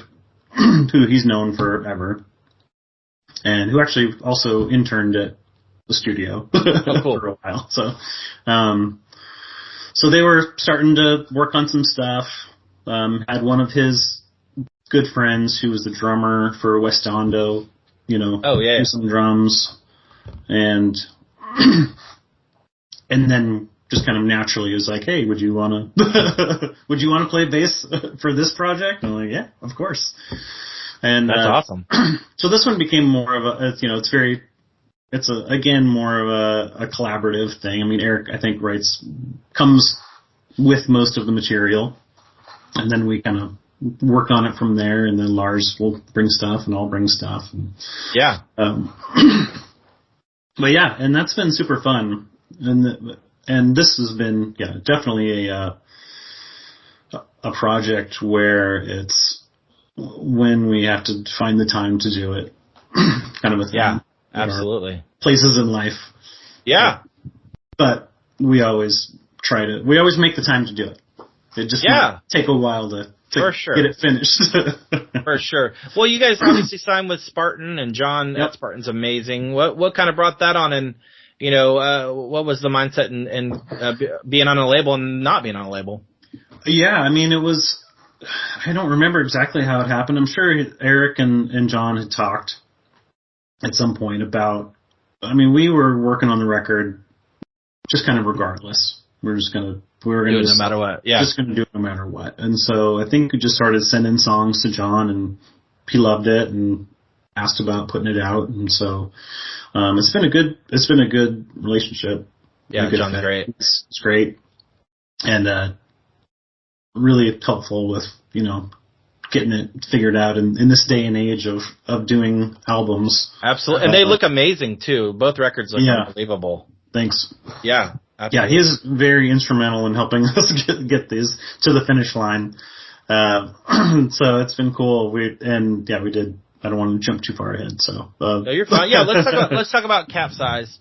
Speaker 4: who he's known forever, and who actually also interned at the studio for a while. So they were starting to work on some stuff. Had one of his good friends who was the drummer for West Ondo, do some drums. And then just kind of naturally it was like, hey, would you want to play bass for this project? And I'm like, yeah, of course. And
Speaker 2: that's awesome.
Speaker 4: So this one became more of again more of a collaborative thing. Eric, I think, comes with most of the material, and then we kind of work on it from there, and then Lars will bring stuff and I'll bring stuff.
Speaker 2: Yeah.
Speaker 4: But yeah, and that's been super fun, and this has been definitely a project where it's when we have to find the time to do it, kind of a thing.
Speaker 2: Yeah, absolutely.
Speaker 4: Places in life. Yeah. But we always make the time to do it. It just might take a while to
Speaker 2: For sure.
Speaker 4: Get it finished.
Speaker 2: For sure. Well, you guys obviously signed with Spartan, and John at Spartan's amazing. What kind of brought that on, and what was the mindset in being on a label and not being on a label?
Speaker 4: Yeah, I mean, it was. I don't remember exactly how it happened. I'm sure Eric and John had talked at some point about. I mean, we were working on the record just kind of regardless. We were going to do it
Speaker 2: no matter what. Yeah.
Speaker 4: Just going to do it no matter what. And so I think we just started sending songs to John, and he loved it and asked about putting it out. And so it's been a good relationship.
Speaker 2: Yeah, John's great.
Speaker 4: It's great. And really helpful with, getting it figured out in this day and age of doing albums.
Speaker 2: Absolutely. And they look amazing too. Both records look unbelievable.
Speaker 4: Thanks.
Speaker 2: Yeah. Absolutely.
Speaker 4: Yeah, he is very instrumental in helping us get these to the finish line. So it's been cool. We did. I don't want to jump too far ahead. So
Speaker 2: no, you're fine. Yeah, let's talk about Capsize.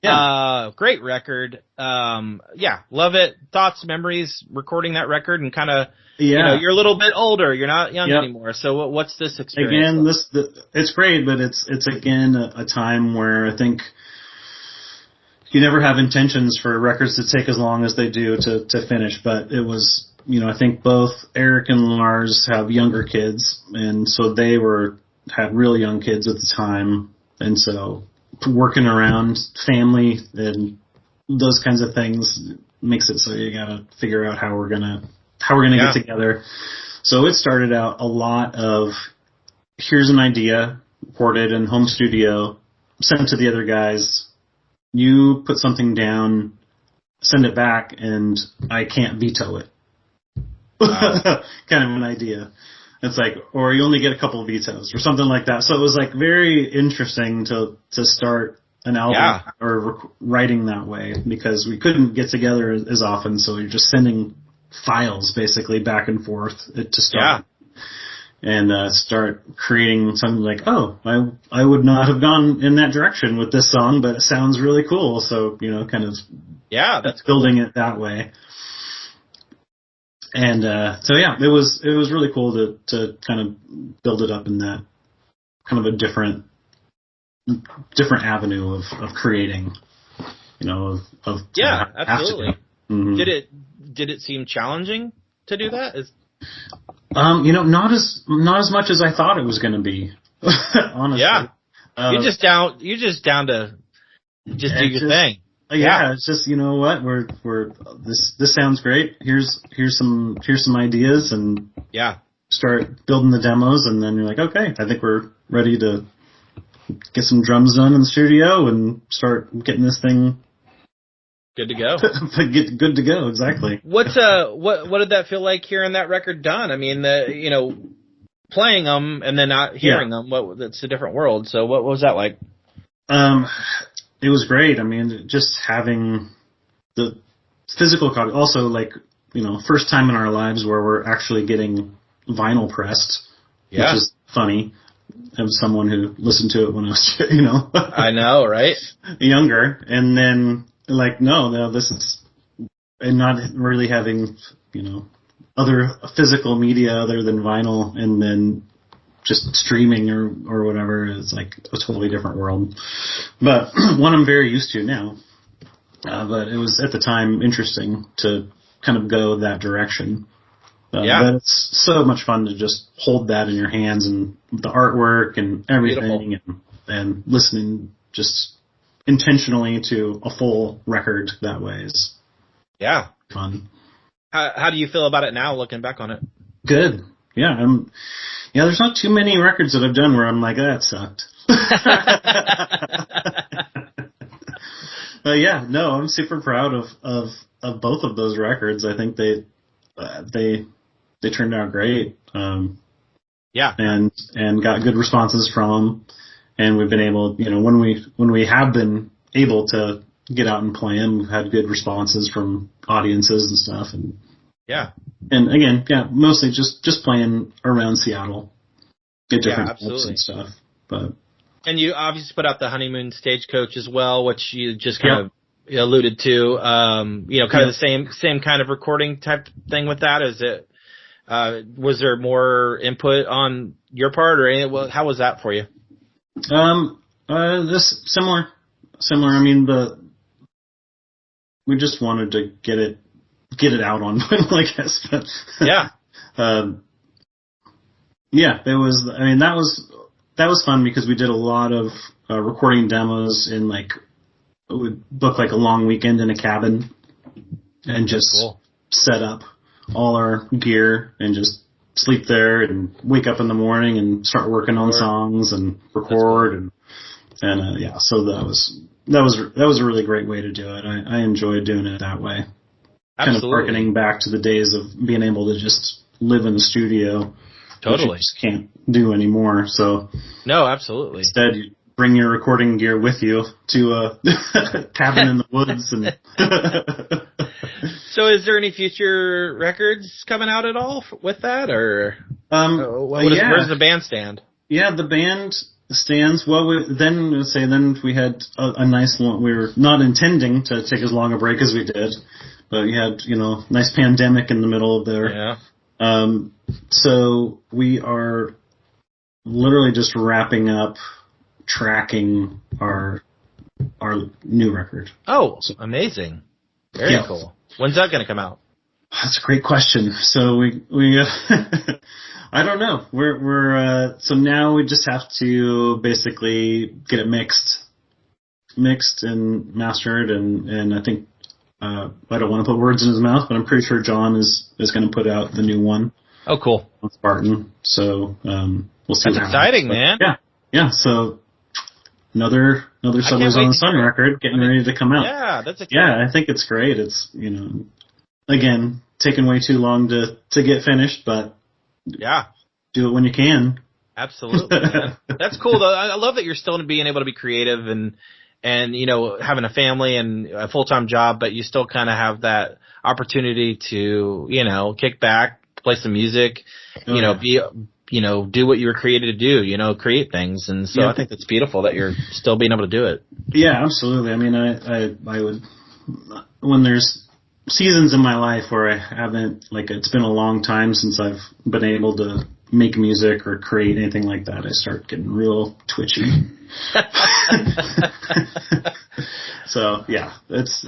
Speaker 2: Yeah. Great record. Love it. Thoughts, memories, recording that record, and kind of, you're a little bit older. You're not young anymore. So what's this experience?
Speaker 4: Again, it's great, but it's again a time where I think you never have intentions for records to take as long as they do to finish. But it was, I think both Eric and Lars have younger kids, and so they had really young kids at the time, and so working around family and those kinds of things makes it so you gotta figure out how we're gonna get together. So it started out a lot of, here's an idea, recorded in home studio, sent to the other guys, you put something down, send it back, and I can't veto it. Wow. Kind of an idea. It's like, or you only get a couple of vetoes or something like that. So it was like very interesting to start an album or writing that way, because we couldn't get together as often. So you're just sending files basically back and forth to start and start creating something like, I would not have gone in that direction with this song, but it sounds really cool. So, kind of
Speaker 2: that's
Speaker 4: building it that way. And it was really cool to kind of build it up in that kind of a different avenue of creating,
Speaker 2: absolutely.
Speaker 4: Mm-hmm.
Speaker 2: Did it seem challenging to do that?
Speaker 4: Not as much as I thought it was going to be. Honestly,
Speaker 2: you're just down to just do your thing.
Speaker 4: It's just, we're this sounds great. Here's some ideas, and start building the demos, and then you're like, okay, I think we're ready to get some drums done in the studio and start getting this thing
Speaker 2: good to go.
Speaker 4: Good to go, exactly.
Speaker 2: What did that feel like hearing that record done? I mean, playing them and then not hearing them. It's a different world. So what was that like?
Speaker 4: It was great. I mean, just having the physical copy. Also, like, first time in our lives where we're actually getting vinyl pressed, which is funny. As someone who listened to it when I was,
Speaker 2: I know, right?
Speaker 4: Younger. And then, like, no, this is, and not really having, other physical media other than vinyl, and then just streaming or whatever is like a totally different world. But one I'm very used to now. But it was at the time interesting to kind of go that direction. But it's so much fun to just hold that in your hands and the artwork and everything, and listening just intentionally to a full record that way is fun.
Speaker 2: How do you feel about it now, looking back on it? Good.
Speaker 4: Yeah, there's not too many records that I've done where I'm like, that sucked. But I'm super proud of both of those records. I think they turned out great. And got good responses from them. And we've been able, when we have been able to get out and play them, we've had good responses from audiences and stuff. And again, mostly just playing around Seattle, get different clubs and stuff.
Speaker 2: And you obviously put out the Honeymoon Stagecoach as well, which you just kind of alluded to. Kind of the same kind of recording type thing with that. Is it Was there more input on your part, or how was that for you?
Speaker 4: This similar. I mean, we just wanted to get it out on vinyl, I guess. But
Speaker 2: yeah.
Speaker 4: Yeah, it was. I mean, that was fun because we did a lot of recording demos in it would book like a long weekend in a cabin and just set up all our gear and just sleep there and wake up in the morning and start working on songs and record and yeah. So that was a really great way to do it. I enjoyed doing it that way.
Speaker 2: Absolutely.
Speaker 4: Kind of harkening back to the days of being able to just live in the studio.
Speaker 2: Totally.
Speaker 4: Which you just can't do anymore. So
Speaker 2: no, absolutely.
Speaker 4: Instead, you bring your recording gear with you to a cabin in the woods. And
Speaker 2: So is there any future records coming out at all with that, or where's the band stand?
Speaker 4: Yeah, the band stands. Well, then we had a nice one. We were not intending to take as long a break as we did, but we had nice pandemic in the middle of there.
Speaker 2: Yeah.
Speaker 4: So we are literally just wrapping up tracking our new record.
Speaker 2: Oh, amazing. Very cool. When's that going to come out?
Speaker 4: That's a great question. So we I don't know. We're so now we just have to basically get it mixed and mastered, and I think I don't want to put words in his mouth, but I'm pretty sure John is going to put out the new one.
Speaker 2: Oh, cool.
Speaker 4: With Barton. So we'll see.
Speaker 2: That's exciting, man.
Speaker 4: Yeah. So another Settlers on the Sun record getting ready to come out.
Speaker 2: Yeah, that's exciting.
Speaker 4: Yeah, I think it's great. It's again taking way too long to get finished, but
Speaker 2: yeah,
Speaker 4: do it when you can.
Speaker 2: Absolutely. Man. That's cool though. I love that you're still being able to be creative and having a family and a full-time job, but you still kind of have that opportunity to kick back, play some music, do what you were created to do, create things. And so I think that's beautiful that you're still being able to do it. Yeah,
Speaker 4: absolutely. I mean, I would, when there's seasons in my life where I haven't, it's been a long time since I've been able to make music or create anything like that, I start getting real twitchy. So yeah, it's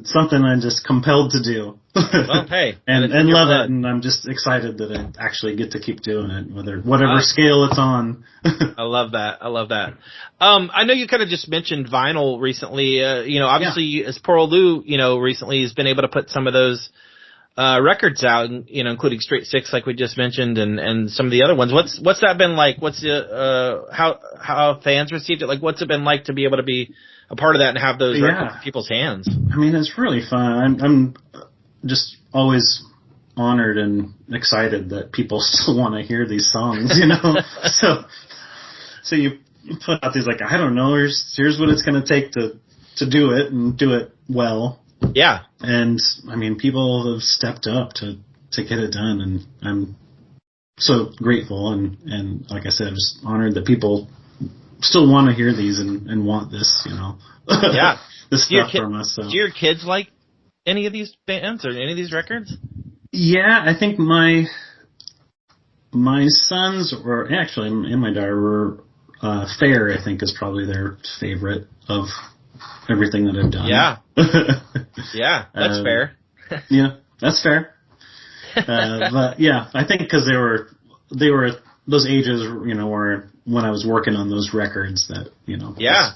Speaker 4: something I'm just compelled to do.
Speaker 2: Well, hey,
Speaker 4: and love it, and I'm just excited that I actually get to keep doing it, whatever scale it's on.
Speaker 2: I love that. I know you kind of just mentioned vinyl recently. Obviously, as Poor Old Lou, recently has been able to put some of those records out, including Straight Six, like we just mentioned, and some of the other ones. What's that been like? What's how fans received it? Like, what's it been like to be able to be a part of that and have those records in people's hands? I mean, it's really fun. I'm just always honored and excited that people still want to hear these songs, So you put out these, I don't know, here's what it's going to take to do it and do it well. Yeah. And I mean, people have stepped up to get it done, and I'm so grateful and like I said, I'm just honored that people still want to hear these and want this, Yeah.
Speaker 4: this stuff from us. So.
Speaker 2: Do your kids like any of these bands or any of these records?
Speaker 4: Yeah, I think my sons and my daughter were Fair, I think, is probably their favorite of everything that I've done.
Speaker 2: Yeah. Yeah, that's fair.
Speaker 4: Yeah, that's fair. But yeah, I think because they were those ages, where when I was working on those records that,
Speaker 2: yeah.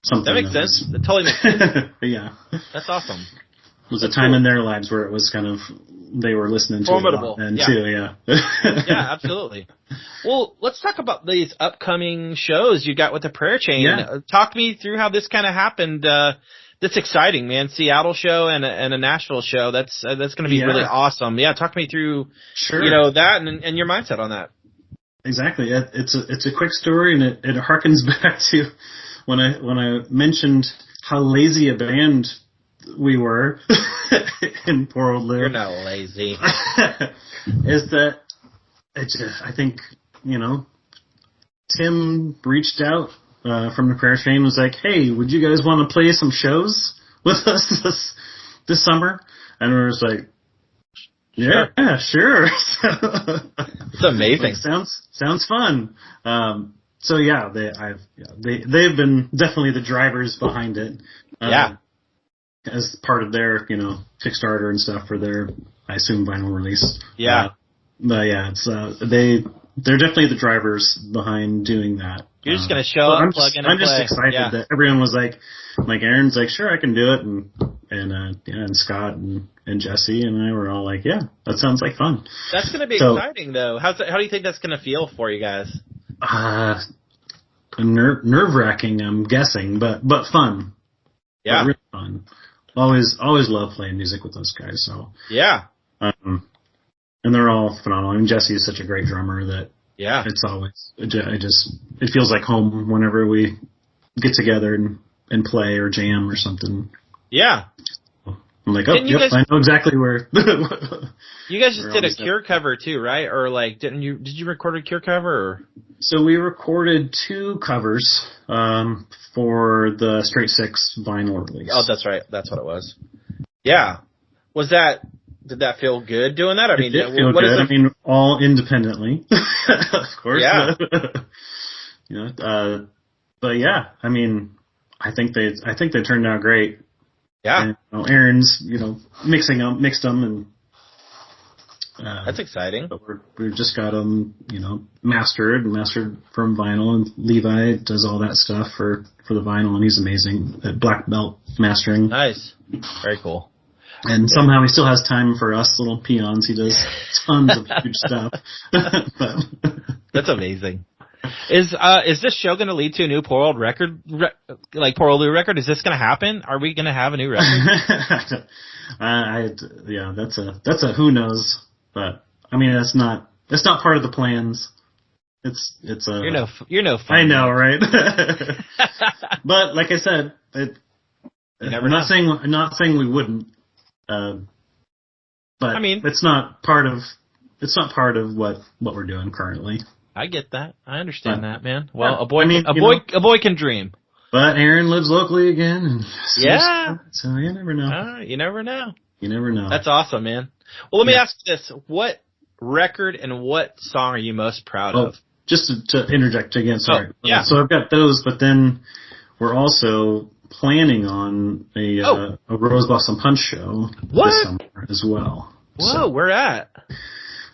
Speaker 4: Something
Speaker 2: that makes sense. That totally makes sense.
Speaker 4: Yeah.
Speaker 2: That's awesome.
Speaker 4: It was a time in their lives where it was kind of, they were listening to
Speaker 2: formidable.
Speaker 4: It too, yeah.
Speaker 2: Yeah, absolutely. Well, let's talk about these upcoming shows you got with the Prayer Chain.
Speaker 4: Yeah.
Speaker 2: Talk me through how this kind of happened. That's exciting, man. Seattle show and a Nashville show. That's going to be really awesome. Yeah, talk me through, that and your mindset on that.
Speaker 4: Exactly. It's a quick story, and it harkens back to when I mentioned how lazy a band we were in Poor Old Lou.
Speaker 2: You're not lazy.
Speaker 4: Is that I think, Tim reached out from the Prayer Chain, was like, hey, would you guys want to play some shows with us this summer? And we were just like, Yeah, sure.
Speaker 5: It's amazing.
Speaker 4: Like, sounds fun. So yeah, they've been definitely the drivers behind it. As part of their, Kickstarter and stuff for their, I assume, vinyl release.
Speaker 5: Yeah.
Speaker 4: But yeah, it's they're definitely the drivers behind doing that.
Speaker 5: You're just gonna show up, plug in, and play.
Speaker 4: I'm just excited that everyone was like Aaron's like, sure, I can do it, and Scott and Jesse and I were all like, yeah, that sounds like fun.
Speaker 5: That's gonna be exciting, though. How do you think that's gonna feel for you guys?
Speaker 4: Nerve-wracking, I'm guessing, but fun.
Speaker 5: Yeah,
Speaker 4: but really fun. Always love playing music with those guys. So
Speaker 5: yeah,
Speaker 4: and they're all phenomenal. I mean, Jesse is such a great drummer that it's always it feels like home whenever we get together and play or jam or something.
Speaker 5: Yeah.
Speaker 4: I'm like, I know exactly where.
Speaker 5: You guys just did a Cure cover too, right? Or like, did you record a Cure cover? Or?
Speaker 4: So we recorded 2 covers for the Straight Six vinyl release.
Speaker 5: Oh, that's right. That's what it was. Yeah. Did that feel good doing that? I mean,
Speaker 4: it did feel good. I mean, all independently, of course.
Speaker 5: Yeah.
Speaker 4: But yeah, I mean, I think they turned out great.
Speaker 5: Yeah.
Speaker 4: And, Aaron's, mixed them, and
Speaker 5: that's exciting.
Speaker 4: But we've just got them, mastered from vinyl, and Levi does all that stuff for the vinyl, and he's amazing at black belt mastering.
Speaker 5: Nice. Very cool.
Speaker 4: And somehow he still has time for us little peons. He does tons of huge stuff.
Speaker 5: That's amazing. Is this show going to lead to a new Poor Old record, like Poor Old Lou record? Is this going to happen? Are we going to have a new record?
Speaker 4: That's a who knows. But I mean, that's not part of the plans. It's
Speaker 5: you're no fun.
Speaker 4: I know, right? But like I said, I'm not saying we wouldn't. But I mean, it's not part of what we're doing currently.
Speaker 5: I get that. I understand that, man. Well, a boy can dream.
Speaker 4: But Aaron lives locally again, and so you never know.
Speaker 5: You never know.
Speaker 4: You never know.
Speaker 5: That's awesome, man. Well, let me ask you this: what record and what song are you most proud of?
Speaker 4: Just to interject again, sorry.
Speaker 5: Oh, yeah.
Speaker 4: So I've got those, but then we're also planning on a Rose Blossom Punch show this summer as well.
Speaker 5: Whoa,
Speaker 4: so,
Speaker 5: where at?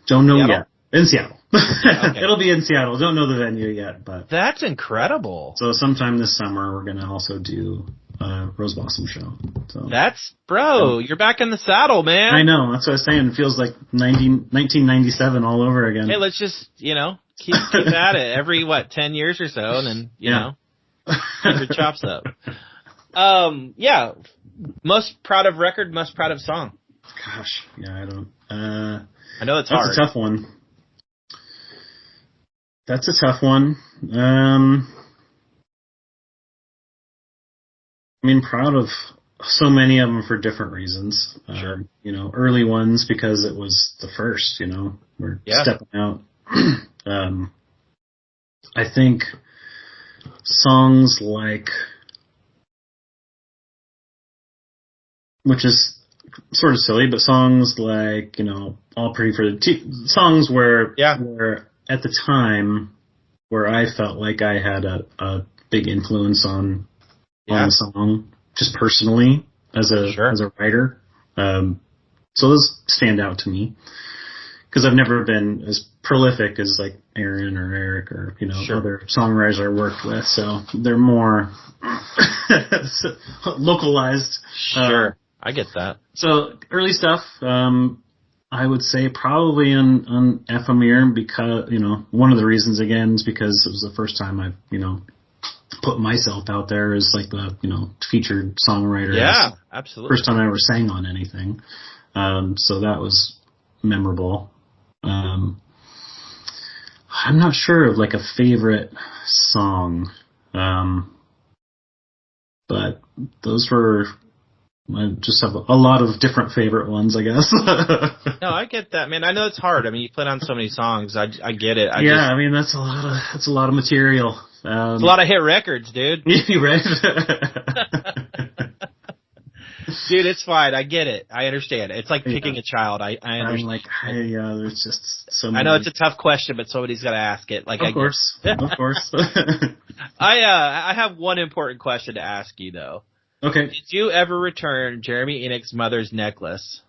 Speaker 4: Don't know yet. In Seattle.
Speaker 5: Okay.
Speaker 4: It'll be in Seattle. Don't know the venue yet, but
Speaker 5: that's incredible.
Speaker 4: So sometime this summer we're gonna also do a Rose Blossom show. So
Speaker 5: you're back in the saddle, man.
Speaker 4: I know. That's what I was saying. It feels like 1997 all over again.
Speaker 5: Hey, let's just keep at it every 10 years or so, and then you know keep your chops up. Most proud of record, most proud of song.
Speaker 4: Gosh, I don't.
Speaker 5: I know it's hard.
Speaker 4: That's a tough one. I mean, proud of so many of them for different reasons.
Speaker 5: Sure.
Speaker 4: Early ones because it was the first. We're stepping out. I think songs like, which is sort of silly, but songs like, All Pretty for the songs where at the time where I felt like I had a big influence on the song, just personally as a writer. So those stand out to me because I've never been as prolific as like Aaron or Eric or other songwriters I worked with. So they're more localized.
Speaker 5: Sure. I get that.
Speaker 4: So early stuff, I would say probably on Ephemera because, one of the reasons again is because it was the first time I've, put myself out there as like the, featured songwriter.
Speaker 5: Yeah, absolutely.
Speaker 4: First time I ever sang on anything. So that was memorable. I'm not sure of like a favorite song. But those were, I just have a lot of different favorite ones, I guess.
Speaker 5: No, I get that, man. I know it's hard. I mean, you played on so many songs. I get it.
Speaker 4: I mean, that's a lot of material.
Speaker 5: It's a lot of hit records, dude.
Speaker 4: Right.
Speaker 5: Dude, it's fine. I get it. I understand. It's like picking a child. I understand.
Speaker 4: I'm like, there's just so many.
Speaker 5: I know it's a tough question, but somebody's got to ask it. Like,
Speaker 4: of course.
Speaker 5: I have one important question to ask you, though.
Speaker 4: Okay.
Speaker 5: Did you ever return Jeremy Enoch's mother's necklace?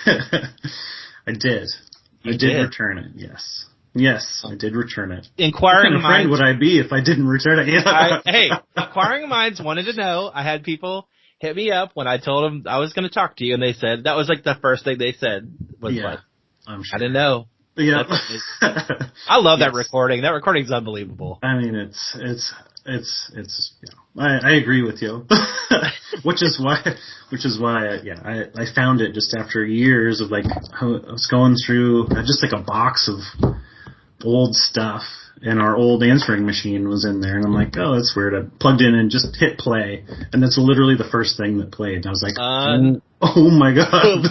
Speaker 4: I did. I did return it, yes. Yes, I did return it.
Speaker 5: Inquiring
Speaker 4: what kind of friend would I be if I didn't return it?
Speaker 5: Hey, inquiring minds wanted to know. I had people hit me up when I told them I was going to talk to you, and they said, that was like the first thing they said was like,
Speaker 4: I'm sure.
Speaker 5: I didn't know.
Speaker 4: Yeah.
Speaker 5: I love that recording. That recording's unbelievable.
Speaker 4: I mean, I agree with you. which is why I found it just after years of like, I was going through just like a box of old stuff, and our old answering machine was in there, and I'm like, oh, that's weird. I plugged in and just hit play, and that's literally the first thing that played. And I was like, oh my god.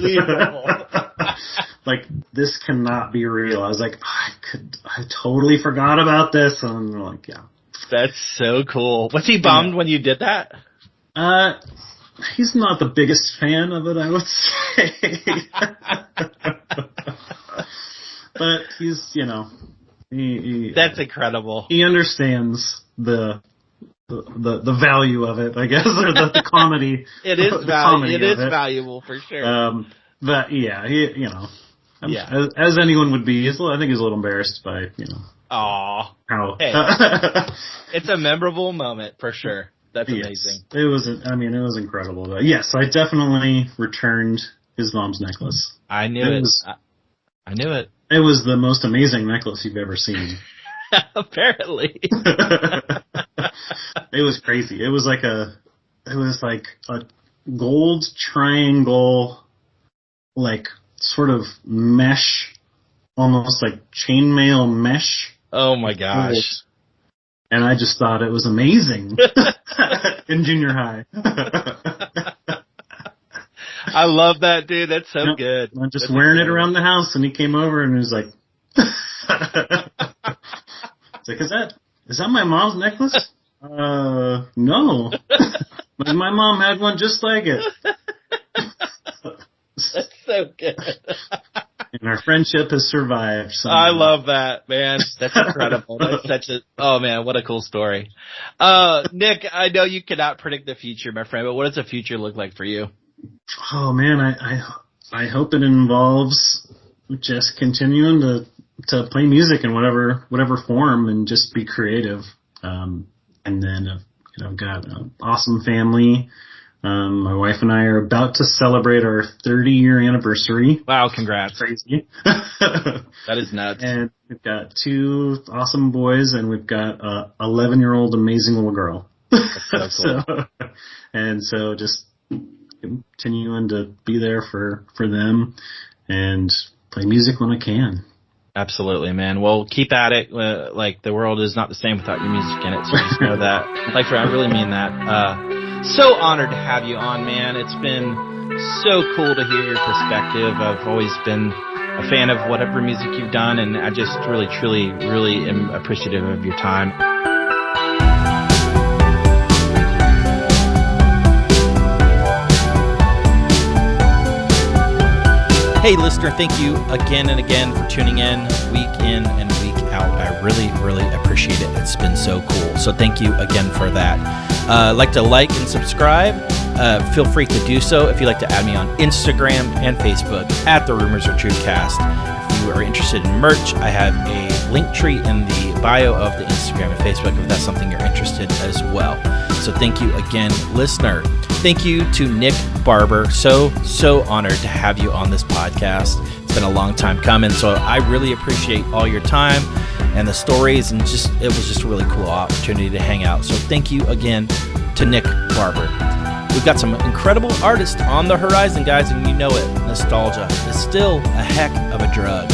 Speaker 4: Like, this cannot be real. I was like, I totally forgot about this. And they're like, yeah.
Speaker 5: That's so cool. Was he bummed when you did that?
Speaker 4: He's not the biggest fan of it, I would say. But he's, he
Speaker 5: that's incredible.
Speaker 4: He understands the value of it, I guess, or the comedy.
Speaker 5: It is valuable. It is valuable for sure.
Speaker 4: But yeah, as anyone would be, I think he's a little embarrassed by,
Speaker 5: Aw.
Speaker 4: How?
Speaker 5: Hey. It's a memorable moment for sure. That's amazing.
Speaker 4: It was incredible. But yes, I definitely returned his mom's necklace.
Speaker 5: I knew it. I knew it.
Speaker 4: It was the most amazing necklace you've ever seen.
Speaker 5: Apparently.
Speaker 4: It was crazy. It was like a gold triangle, like sort of mesh, almost like chainmail mesh.
Speaker 5: Oh my gosh.
Speaker 4: And I just thought it was amazing in junior high.
Speaker 5: I love that, dude. That's so good.
Speaker 4: I'm just wearing it around the house, and he came over and he was like, it's like, is that my mom's necklace? No. But my mom had one just like it.
Speaker 5: That's so good.
Speaker 4: And our friendship has survived.
Speaker 5: I love that, man. That's incredible. That's oh man, what a cool story. Nick, I know you cannot predict the future, my friend, but what does the future look like for you?
Speaker 4: Oh man, I hope it involves just continuing to play music in whatever form and just be creative. And then, I've got an awesome family. My wife and I are about to celebrate our 30-year anniversary.
Speaker 5: Wow, congrats.
Speaker 4: Crazy.
Speaker 5: That is nuts.
Speaker 4: And we've got 2 awesome boys, and we've got a 11-year-old amazing little girl.
Speaker 5: That's so cool.
Speaker 4: So just continuing to be there for them and play music when I can.
Speaker 5: Absolutely, man. Well, keep at it. Like, the world is not the same without your music in it, so just know that. Like, I really mean that. So honored to have you on, man. It's been so cool to hear your perspective. I've always been a fan of whatever music you've done, and I just really, truly, really am appreciative of your time. Hey, listener, thank you again and again for tuning in and week out. I really, really appreciate it. It's been so cool. So thank you again for that. Like to like and subscribe. Feel free to do so. If you'd like to add me on Instagram and Facebook at The Rumors Are True Cast. If you are interested in merch, I have a link tree in the bio of the Instagram and Facebook if that's something you're interested as well. So thank you again, listener. Thank you to Nick Barber. So honored to have you on this podcast. It's been a long time coming, so I really appreciate all your time and the stories, and it was just a really cool opportunity to hang out. So thank you again to Nick Barber. We've got some incredible artists on the horizon, guys, and you know it. Nostalgia is still a heck of a drug.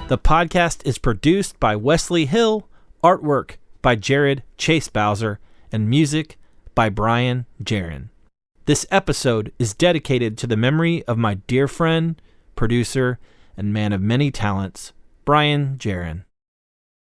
Speaker 5: The podcast is produced by Wesley Hill, artwork by Jared Chase Bowser, and music by Brian Jaron. This episode is dedicated to the memory of my dear friend, producer, and man of many talents, Brian Jaron.